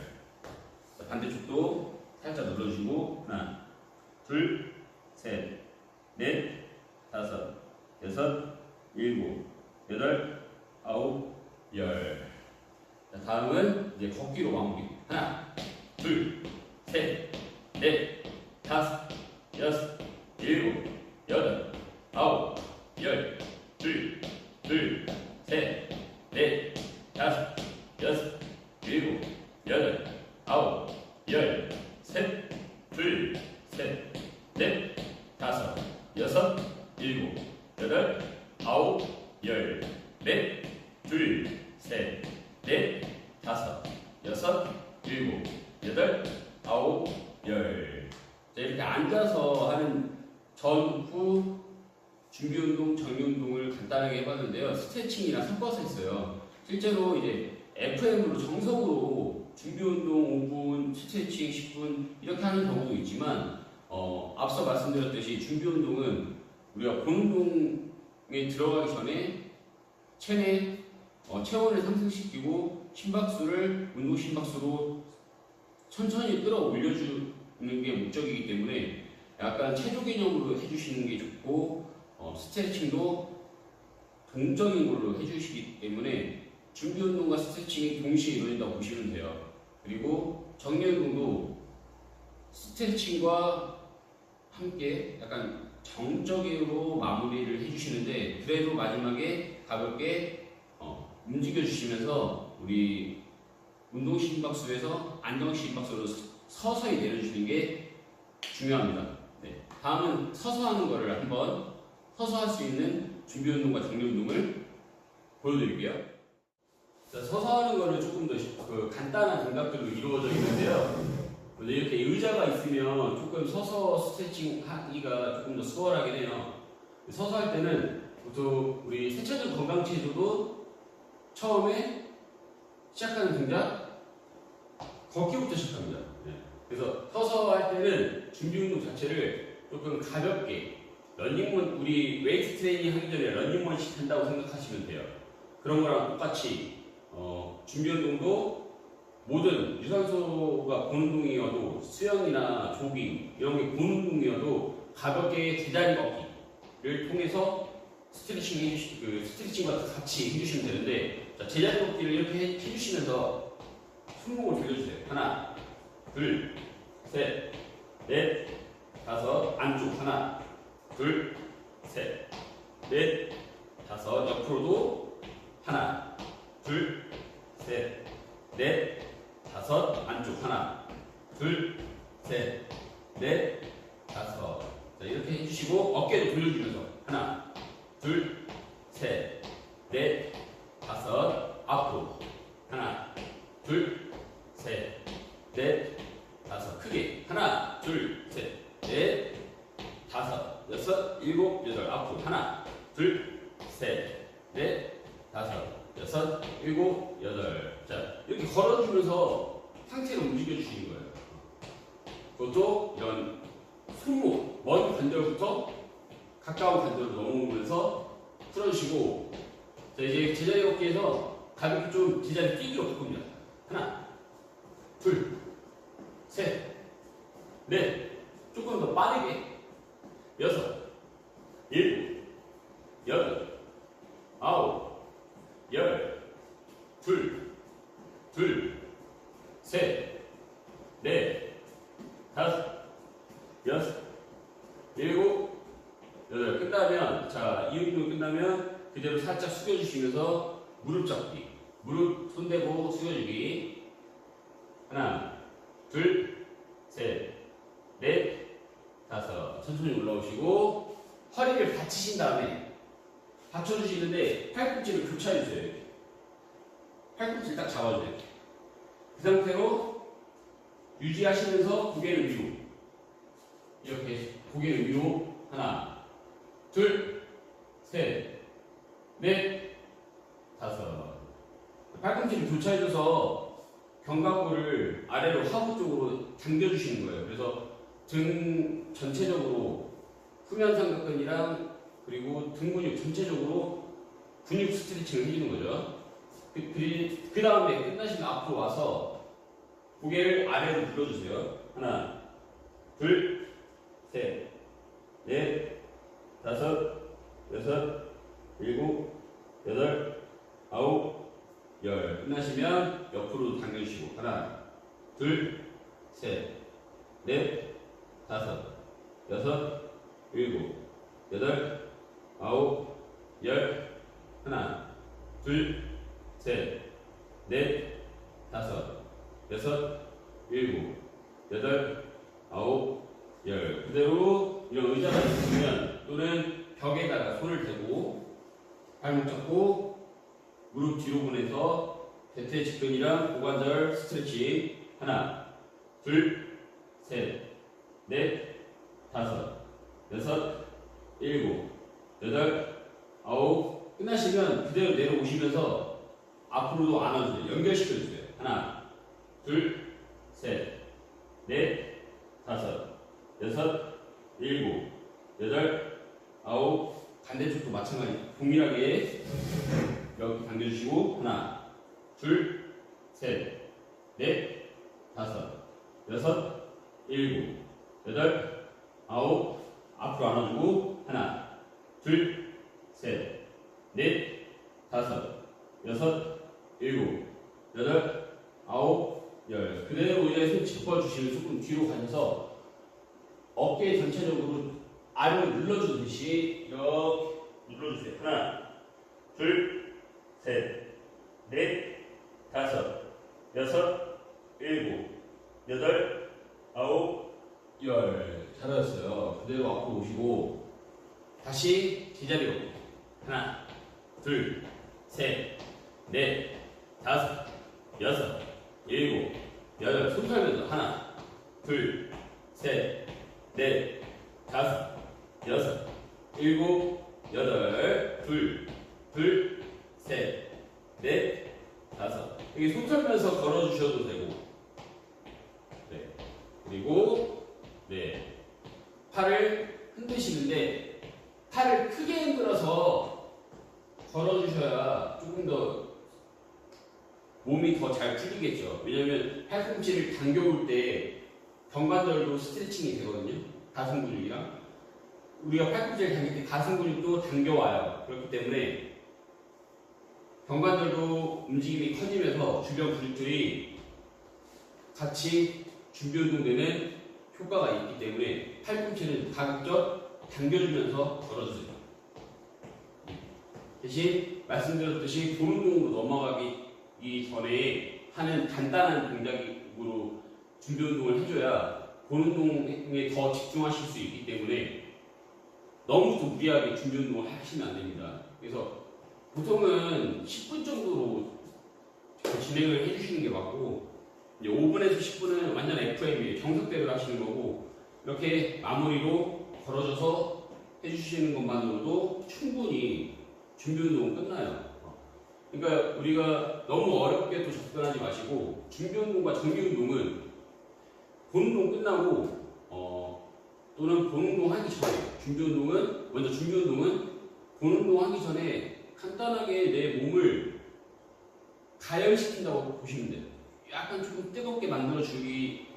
A: 자, 반대쪽도 살짝 눌러주시고 하나, 둘, 셋, 넷, 다섯, 여섯, 일곱, 여덟, 아홉, 열. 자, 다음은 이제 걷기로 마무리. 하나, 둘, 셋, 넷, 다섯, 여섯, 일곱, 여덟, 아홉, 열. 둘, 셋, 넷, 다섯, 여섯, 일곱, 여덟, 아홉, 열. 셋, 둘, 셋, 넷, 다섯, 여섯, 일곱, 여덟, 아홉, 열. 넷, 둘, 셋, 넷, 다섯, 여섯, 일곱, 여덟, 아홉, 열. 자, 이렇게 앉아서 하는 전후 준비운동, 정리운동을 간단하게 해봤는데요. 스트레칭이랑 섞어서 했어요. 실제로 이제 FM으로 정석으로 준비운동 5분, 스트레칭 10분 이렇게 하는 경우도 있지만 앞서 말씀드렸듯이 준비운동은 우리가 본운동에 들어가기 전에 체온을 상승시키고 심박수를 운동 심박수로 천천히 끌어올려주는 게 목적이기 때문에 약간 체조 개념으로 해주시는 게 좋고 스트레칭도 동적인 걸로 해주시기 때문에 준비운동과 스트레칭이 동시에 이루어진다고 보시면 돼요. 그리고 정리운동도 스트레칭과 함께 약간 정적으로 마무리를 해주시는데 그래도 마지막에 가볍게 움직여주시면서 우리 운동 심박수에서 안정 심박수로 서서히 내려주시는 게 중요합니다. 네. 다음은 서서 하는 거를 한번 서서 할 수 있는 준비운동과 정리운동을 보여드릴게요. 자, 서서 하는 거는 조금 더 간단한 동작들로 이루어져 있는데요. 이렇게 의자가 있으면 조금 서서 스트레칭 하기가 조금 더 수월하긴 해요. 서서 할 때는 보통 우리 세차전 건강체조도 처음에 시작하는 동작 걷기부터 시작합니다. 네. 그래서 서서 할 때는 준비운동 자체를 조금 가볍게 러닝먼, 우리 웨이트 트레이닝 하기 전에 러닝먼식 한다고 생각하시면 돼요. 그런 거랑 똑같이 준비운동도 모든 유산소가 본운동이어도 수영이나 조깅 이런 게 본운동이어도 가볍게 제자리 걷기를 통해서 스트레칭과 같이 해주시면 되는데, 자, 제자리 걷기를 이렇게 해주시면서 손목을 돌려주세요. 하나, 둘, 셋, 넷, 다섯, 안쪽 하나, 둘, 셋, 넷, 다섯, 옆으로도 하나, 둘, 셋, 넷, 다섯, 안쪽 하나, 둘, 셋, 넷, 다섯. 자, 이렇게 해주시고 어깨도 돌려주면서 하나, 둘, 셋, 넷, 다섯, 앞으로 하나, 둘, 셋, 넷, 다섯. 크게 하나, 둘, 셋, 넷, 다섯, 여섯, 일곱, 여덟. 앞으로 하나, 둘, 셋, 넷, 다섯, 여섯, 일곱, 여덟. 자, 이렇게 걸어주면서 상체를 움직여주시는 거예요. 그것도 이런 손목, 먼 관절부터 가까운 관절로 넘어오면서 풀어주시고, 자, 이제 제자리 걷기에서 가볍게 좀 제자리 뛰기로 바꿉니다. 하나, 둘, 셋, 넷, 조금 더 빠르게. 여섯, 일곱, 여덟, 아홉, 열, 둘, 셋, 넷, 다섯, 여섯, 일곱, 여덟. 끝나면, 자, 이 운동 끝나면 그대로 살짝 숙여주시면서 무릎 잡기. 무릎 손대고 숙여주기. 하나, 둘, 셋, 넷, 다섯. 천천히 올라오시고, 허리를 받치신 다음에 받쳐주시는데 팔꿈치를 교차해주세요. 팔꿈치를 딱 잡아주세요. 그 상태로 유지하시면서 고개를 위로. 이렇게 고개를 위로. 하나, 둘, 셋, 넷, 다섯. 팔꿈치를 교차해줘서 견갑골을 아래로 하부 쪽으로 당겨주시는 거예요. 그래서 등 전체적으로 후면삼각근이랑 그리고 등 근육 전체적으로 근육 스트레칭을 해주는 거죠. 그 다음에 끝나시면 앞으로 와서 고개를 아래로 눌러주세요. 하나, 둘, 셋, 넷, 다섯, 여섯, 일곱, 여덟, 아홉, 열. 끝나시면 옆으로 당겨주시고 하나, 둘, 셋, 넷, 다섯, 여섯, 일곱, 여덟, 아홉, 열. 하나, 둘, 셋, 넷, 다섯, 여섯, 일곱, 여덟, 아홉, 열. 그대로 이런 의자가 있으면 또는 벽에다가 손을 대고 발목 잡고 무릎 뒤로 보내서 대퇴 직근이랑 고관절 스트레칭. 하나, 둘, 셋, 넷, 다섯, 여섯, 일곱, 여덟, 아홉. 끝나시면 그대로 내려오시면서 앞으로도 안아주세요. 연결시켜주세요. 하나, 둘, 셋, 넷, 다섯, 여섯, 일곱, 여덟, 아홉. 반대쪽도 마찬가지 동일하게 여기 당겨주시고 하나, 둘, 셋, 넷, 다섯, 여섯, 일곱, 여덟, 아홉. 앞으로 안아주고 하나, 둘, 셋, 넷, 다섯, 여섯, 일곱, 여덟, 아홉, 열. 그대로 의자에 손 짚어주시면 조금 뒤로 가셔서 어깨 전체적으로 아래로 눌러주듯이 이렇게 눌러주세요. 하나, 둘, 셋, 넷, 다섯, 여섯, 일곱, 여덟, 아홉, 열. 잘하셨어요. 그대로 앞으로 오시고 다시 제자리로. 하나, 둘, 셋, 넷, 다섯, 여섯, 일곱, 여덟. 손 털면서 하나, 둘, 셋, 넷, 다섯, 여섯, 일곱, 여덟. 둘, 셋, 넷, 다섯. 여기 손 털면서 걸어주셔도 되고. 네. 그리고 네. 팔을 흔드시는데 팔을 크게 흔들어서 걸어주셔야 조금 더 몸이 더 잘 풀리겠죠. 왜냐면 팔꿈치를 당겨올 때 견관절도 스트레칭이 되거든요. 가슴 근육이랑. 우리가 팔꿈치를 당길 때 가슴 근육도 당겨와요. 그렇기 때문에 견관절도 움직임이 커지면서 주변 근육들이 같이 준비 운동되는 효과가 있기 때문에 팔꿈치는 가급적 당겨주면서 걸어주세요. 대신 말씀드렸듯이 본 운동으로 넘어가기 전에 하는 간단한 동작으로 준비 운동을 해줘야 본 운동에 더 집중하실 수 있기 때문에 너무 또 무리하게 준비 운동을 하시면 안 됩니다. 그래서 보통은 10분 정도로 진행을 해주시는 게 맞고, 이제 5분에서 10분은 완전 FM이에요. 정석대로 하시는 거고, 이렇게 마무리로 걸어줘서 해주시는 것만으로도 충분히 준비 운동은 끝나요. 그러니까 우리가 너무 어렵게 또 접근하지 마시고 준비운동과 정비운동은 본운동 끝나고 또는 본운동 하기 전에 준비운동은 본운동 하기 전에 간단하게 내 몸을 가열시킨다고 보시면 돼요. 약간 조금 뜨겁게 만들어주기,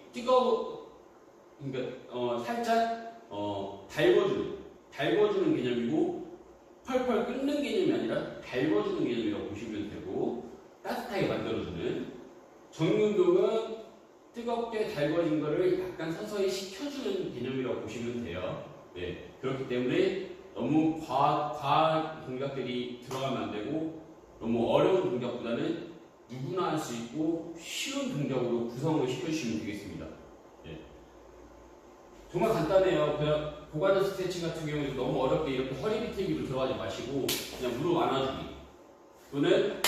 A: 그러니까 살짝 달궈주는 개념이고 펄펄 끓는 개념이 아니라 달궈주는 개념이라고 보시면 되고, 따뜻하게 만들어주는. 정리운동은 뜨겁게 달궈진 거를 약간 서서히 식혀주는 개념이라고 보시면 돼요. 네, 그렇기 때문에 너무 과한 동작들이 들어가면 안 되고, 너무 어려운 동작보다는 누구나 할 수 있고 쉬운 동작으로 구성을 시켜주시면 되겠습니다. 네. 정말 간단해요. 그냥 고관절 스트레칭 같은 경우에 너무 어렵게 이렇게 허리 비틀기로 들어가지 마시고 그냥 무릎 안아주기 또는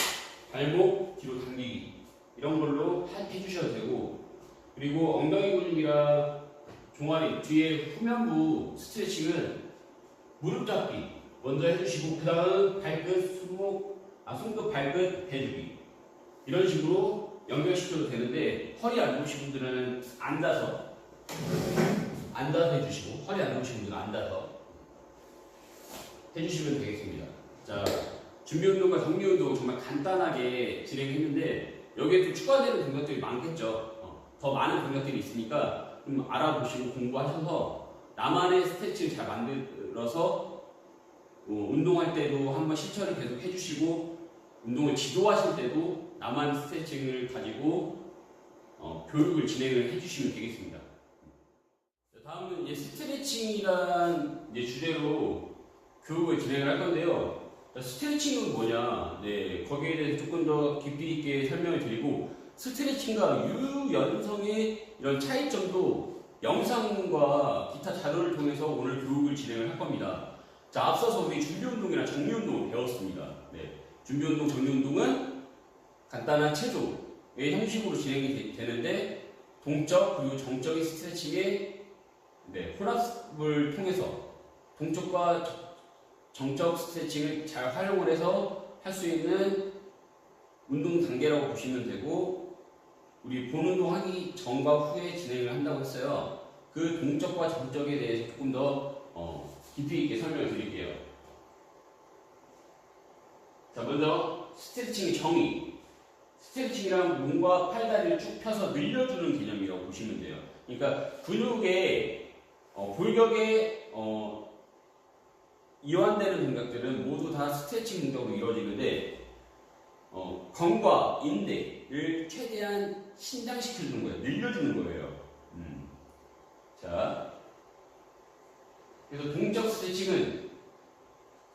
A: 발목 뒤로 당기기 이런 걸로 해주셔도 되고, 그리고 엉덩이 근육이랑 종아리 뒤에 후면부 스트레칭은 무릎 잡기 먼저 해주시고 그 다음 발끝, 손끝, 발끝 대주기 이런 식으로 연결시켜도 되는데, 허리 안 좋으신 분들은 앉아서 해주시고, 허리 안 좋으신 분들은 앉아서 해주시면 되겠습니다. 자, 준비운동과 정리운동 정말 간단하게 진행했는데 여기에 또 추가되는 동작들이 많겠죠. 더 많은 동작들이 있으니까 좀 알아보시고 공부하셔서 나만의 스트레칭을 잘 만들어서 운동할 때도 한번 실천을 계속 해주시고, 운동을 지도하실 때도 나만 스트레칭을 가지고 교육을 진행을 해주시면 되겠습니다. 다음은 이제 스트레칭이란 주제로 교육을 진행을 할 건데요. 스트레칭은 뭐냐? 네, 거기에 대해서 조금 더 깊이 있게 설명을 드리고, 스트레칭과 유연성의 이런 차이점도 영상과 기타 자료를 통해서 오늘 교육을 진행을 할 겁니다. 자, 앞서서 우리 준비운동이랑 정리운동을 배웠습니다. 네, 준비운동, 정리운동은 간단한 체조의 형식으로 진행이 되는데, 동적 그리고 정적인 스트레칭의 혼합을 통해서 동적과 정적 스트레칭을 잘 활용을 해서 할 수 있는 운동 단계라고 보시면 되고, 우리 본운동 하기 전과 후에 진행을 한다고 했어요. 그 동적과 정적에 대해서 조금 더 깊이 있게 설명을 드릴게요. 자, 먼저 스트레칭의 정의. 스트레칭이란 몸과 팔다리를 쭉 펴서 늘려주는 개념이라고 보시면 돼요. 그러니까 근육의 골격에 이완되는 동작들은 모두 다 스트레칭 동작으로 이루어지는데, 건과 인대를 최대한 신장시켜주는 거예요. 늘려주는 거예요. 자, 그래서 동적 스트레칭은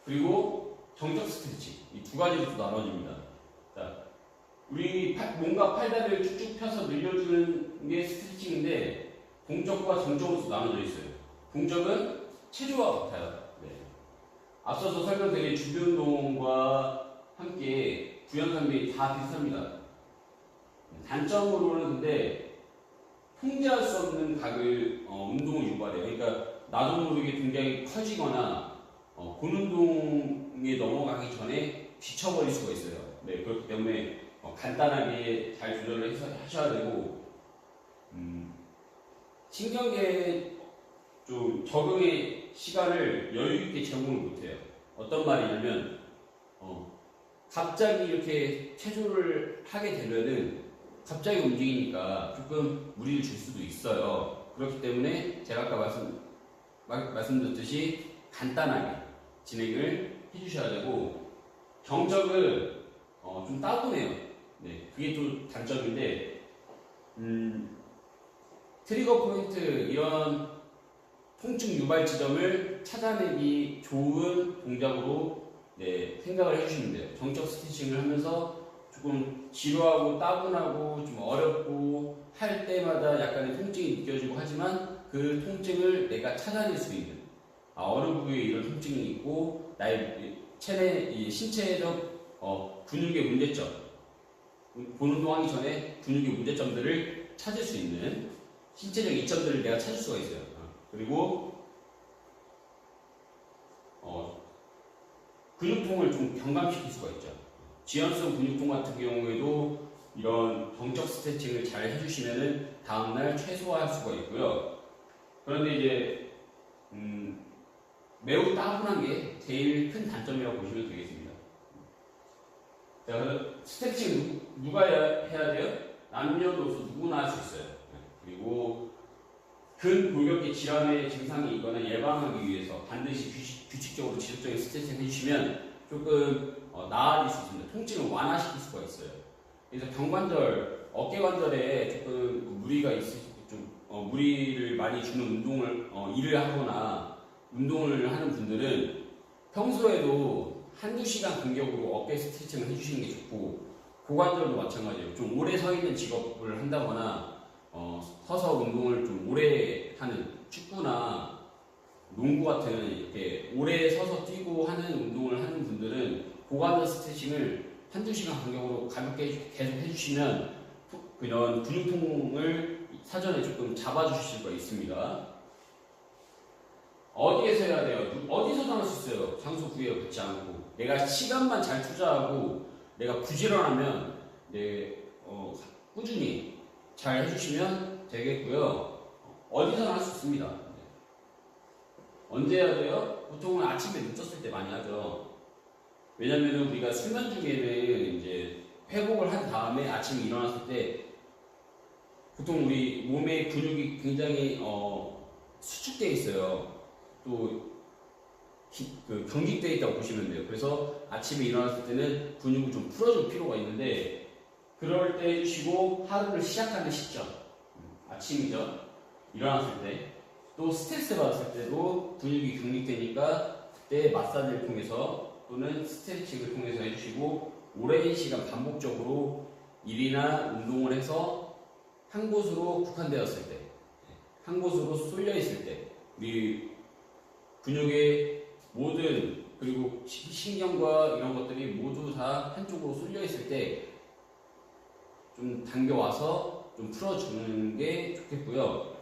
A: 그리고 정적 스트레칭 이 두 가지로 나눠집니다. 자, 우리 몸과 팔다리를 쭉쭉 펴서 늘려주는 게 스트레칭인데, 동적과 정적으로 나눠져 있어요. 동적은 체조와 같아요. 네. 앞서서 설명드린 준비운동과 함께 구현산비 다 비슷합니다. 단점으로는 근데 통제할 수 없는 각을 운동을 유발해요. 그러니까 나도 모르게 굉장히 커지거나 본운동에 넘어가기 전에 지쳐버릴 수가 있어요. 네, 그렇기 때문에 간단하게 잘 조절을 해서 하셔야 되고, 신경계에 좀 적응의 시간을 여유있게 제공을 못해요. 어떤 말이냐면 갑자기 이렇게 체조를 하게 되면은 갑자기 움직이니까 조금 무리를 줄 수도 있어요. 그렇기 때문에 제가 아까 말씀드렸듯이 간단하게 진행을 해주셔야 되고, 정적은 좀 따분해요. 네, 그게 또 단점인데, 트리거 포인트, 이런 통증 유발 지점을 찾아내기 좋은 동작으로 생각을 해주시면 돼요. 정적 스트레칭을 하면서 조금 지루하고 따분하고 좀 어렵고 할 때마다 약간의 통증이 느껴지고 하지만, 그 통증을 내가 찾아낼 수 있는, 어느 부위에 이런 통증이 있고 나의 신체적 근육의 문제점, 본운동하기 전에 근육의 문제점들을 찾을 수 있는 신체적 이점들을 내가 찾을 수가 있어요. 그리고 근육통을 좀 경감시킬 수가 있죠. 지연성 근육통 같은 경우에도 이런 정적 스트레칭을 잘 해주시면은 다음날 최소화할 수가 있고요. 그런데 이제 매우 따분한 게 제일 큰 단점이라고 보시면 되겠습니다. 자, 그래서 스트레칭 누가 해야 돼요? 남녀노소 누구나 할 수 있어요. 그리고 근골격계 질환의 증상이 있거나 예방하기 위해서 반드시 규칙적으로 지속적인 스트레칭을 해주시면 조금 나아질 수 있습니다. 통증을 완화시킬 수가 있어요. 그래서 경관절, 어깨관절에 조금 무리가 있을 무리를 많이 주는 운동을 일을 하거나 운동을 하는 분들은 평소에도 한두 시간 간격으로 어깨 스트레칭을 해주시는 게 좋고, 고관절도 마찬가지예요. 좀 오래 서 있는 직업을 한다거나 서서 운동을 좀 오래 하는 축구나 농구 같은 이렇게 오래 서서 뛰고 하는 운동을 하는 분들은 고관절 스트레칭을 한두 시간 간격으로 가볍게 계속 해주시면 그런 근육통을 사전에 조금 잡아주실 수가 있습니다. 어디에서 해야 돼요? 어디서도 할 수 있어요. 장소 구애 받지 않고. 내가 시간만 잘 투자하고 내가 부지런하면 꾸준히 잘 해주시면 되겠고요. 어디서나 할 수 있습니다. 언제 해야 돼요? 보통은 아침에 늦었을 때 많이 하죠. 왜냐면 우리가 수면 중에는 이제 회복을 한 다음에 아침에 일어났을 때 보통 우리 몸의 근육이 굉장히 수축되어 있어요. 또 경직되어 있다고 보시면 돼요. 그래서 아침에 일어났을 때는 근육을 좀 풀어줄 필요가 있는데, 그럴 때 해주시고 하루를 시작하는 시점, 아침이죠. 일어났을 때, 또 스트레스 받았을 때도 근육이 경직되니까 그때 마사지를 통해서 또는 스트레칭을 통해서 해주시고, 오랜 시간 반복적으로 일이나 운동을 해서 한 곳으로 국한되었을 때, 한 곳으로 쏠려 있을 때, 우리 근육의 모든, 그리고 신경과 이런 것들이 모두 다 한쪽으로 쏠려 있을 때 좀 당겨와서 좀 풀어주는 게 좋겠고요.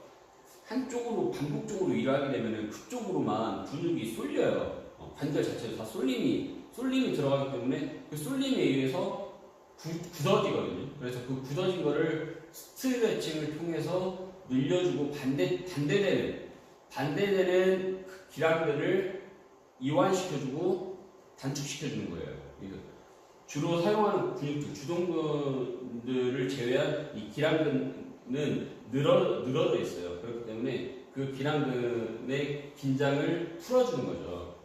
A: 한쪽으로 반복적으로 일하게 되면 그쪽으로만 근육이 쏠려요. 관절 자체도 다 쏠림이 들어가기 때문에 그 쏠림에 의해서 굳어지거든요. 그래서 그 굳어진 거를 스트레칭을 통해서 늘려주고 반대되는 그 기량들을 이완시켜주고 단축시켜주는 거예요. 주로 사용하는 근육들, 주동근들을 제외한 이 기량근은 늘어져 있어요. 그렇기 때문에 그 기량근의 긴장을 풀어주는 거죠.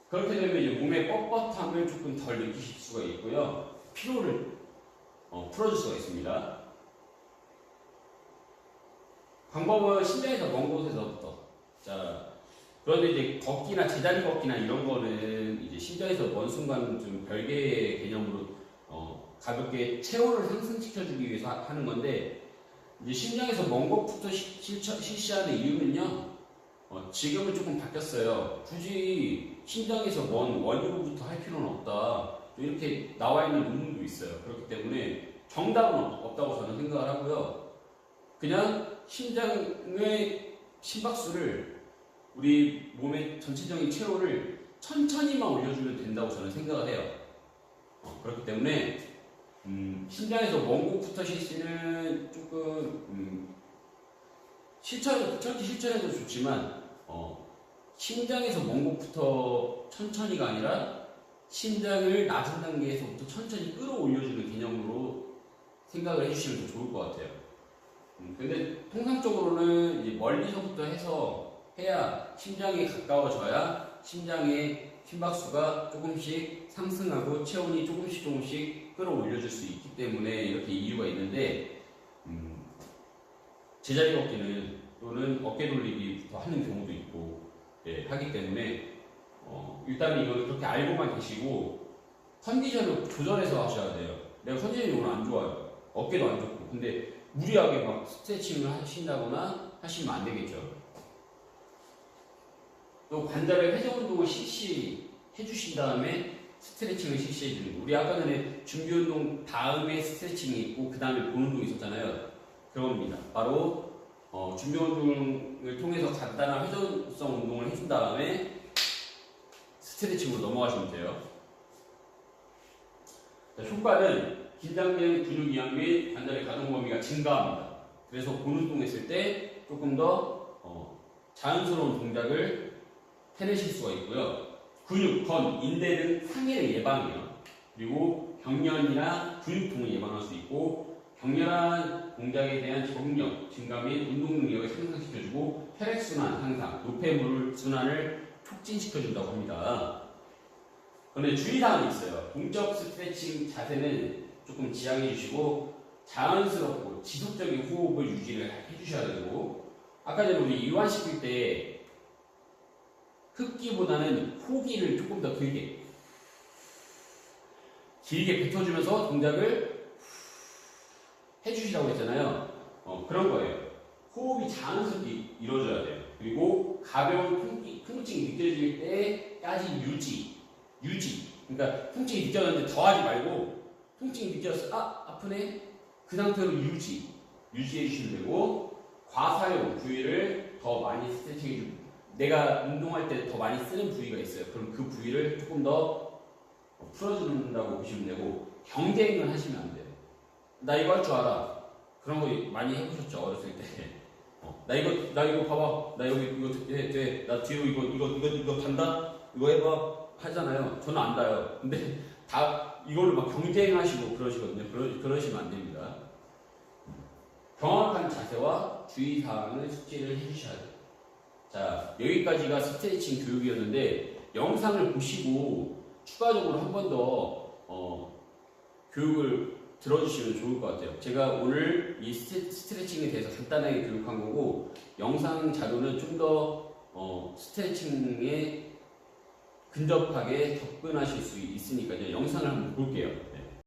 A: 그렇게 되면 이제 몸의 뻣뻣함을 조금 덜 느끼실 수가 있고요. 피로를 풀어줄 수가 있습니다. 방법은 심장에서 먼 곳에서부터. 자, 그런데 이제 걷기나 제자리 걷기나 이런 거는 이제 심장에서 먼 순간 좀 별개의 개념으로 가볍게 체온을 상승시켜주기 위해서 하는 건데, 이제 심장에서 먼 곳부터 실시하는 이유는요, 지금은 조금 바뀌었어요. 굳이 심장에서 먼 원으로부터 할 필요는 없다. 이렇게 나와 있는 논문도 있어요. 그렇기 때문에 정답은 없다고 저는 생각을 하고요. 그냥 심장의 심박수를, 우리 몸의 전체적인 체온을 천천히만 올려주면 된다고 저는 생각을 해요. 그렇기 때문에 심장에서 먼 곳부터 실시는 조금 그렇게 실천해도 좋지만 심장에서 먼 곳부터 천천히가 아니라 심장을 낮은 단계에서부터 천천히 끌어올려주는 개념으로 생각을 해주시면 더 좋을 것 같아요. 근데 통상적으로는 이제 멀리서부터 해야 심장에 가까워져야 심장의 심박수가 조금씩 상승하고 체온이 조금씩 끌어올려줄 수 있기 때문에 이렇게 이유가 있는데, 제자리 걷기는 또는 어깨 돌리기부터 하는 경우도 있고 하기 때문에 일단은 이거는 그렇게 알고만 계시고 컨디션을 조절해서 하셔야 돼요. 내가 컨디션이 오늘 안 좋아요. 어깨도 안 좋고. 근데 무리하게 막 스트레칭을 하신다거나 하시면 안 되겠죠. 또 관절의 회전 운동을 실시해 주신 다음에 스트레칭을 실시해 주는 거. 우리 아까 전에 준비 운동 다음에 스트레칭이 있고 그 다음에 본 운동이 있었잖아요. 그겁니다. 바로 준비 운동을 통해서 간단한 회전성 운동을 해준 다음에 스트레칭으로 넘어가시면 돼요. 자, 효과는 긴장된 근육 이완 및 관절의 가동 범위가 증가합니다. 그래서 근운동 했을 때 조금 더 자연스러운 동작을 해내실 수가 있고요. 근육, 건, 인대 등 상해를 예방해요. 그리고 경련이나 근육통을 예방할 수 있고 격렬한 동작에 대한 적응력 증가 및 운동 능력을 향상시켜주고 혈액순환 향상, 노폐물 순환을 촉진시켜준다고 합니다. 그런데 주의사항이 있어요. 동적 스트레칭 자세는 조금 지양해 주시고 자연스럽고 지속적인 호흡을 유지를 해주셔야 되고 아까 전에 우리 이완시킬 때 흡기보다는 호기를 조금 더 길게 뱉어주면서 동작을 해주시라고 했잖아요. 그런 거예요. 호흡이 자연스럽게 이루어져야 돼요. 그리고 가벼운 통증이 느껴질 때까지 유지. 그러니까 통증이 느껴졌는데 더 하지 말고 통증이 느껴졌어. 아프네. 그 상태로 유지해 주시면 되고 과사용 부위를 더 많이 스트레칭해 주고 내가 운동할 때 더 많이 쓰는 부위가 있어요. 그럼 그 부위를 조금 더 풀어준다고 보시면 되고 경쟁을 하시면 안 돼요. 나 이거 할 줄 알아. 그런 거 많이 해보셨죠 어렸을 때. 나 이거 봐봐. 나 여기 이거 돼. 나 뒤로 이거 단다. 이거 해봐 하잖아요. 저는 안 다요. 근데 다 이걸로 막 경쟁하시고 그러시거든요. 그러시면 안 됩니다. 정확한 자세와 주의사항을 숙지를 해주셔야 돼요. 자, 여기까지가 스트레칭 교육이었는데 영상을 보시고 추가적으로 한 번 더 교육을 들어주시면 좋을 것 같아요. 제가 오늘 이 스트레칭에 대해서 간단하게 교육한 거고 영상 자료는 좀 더 스트레칭에 근접하게 접근하실 수 있으니까요. 영상을 한번 볼게요.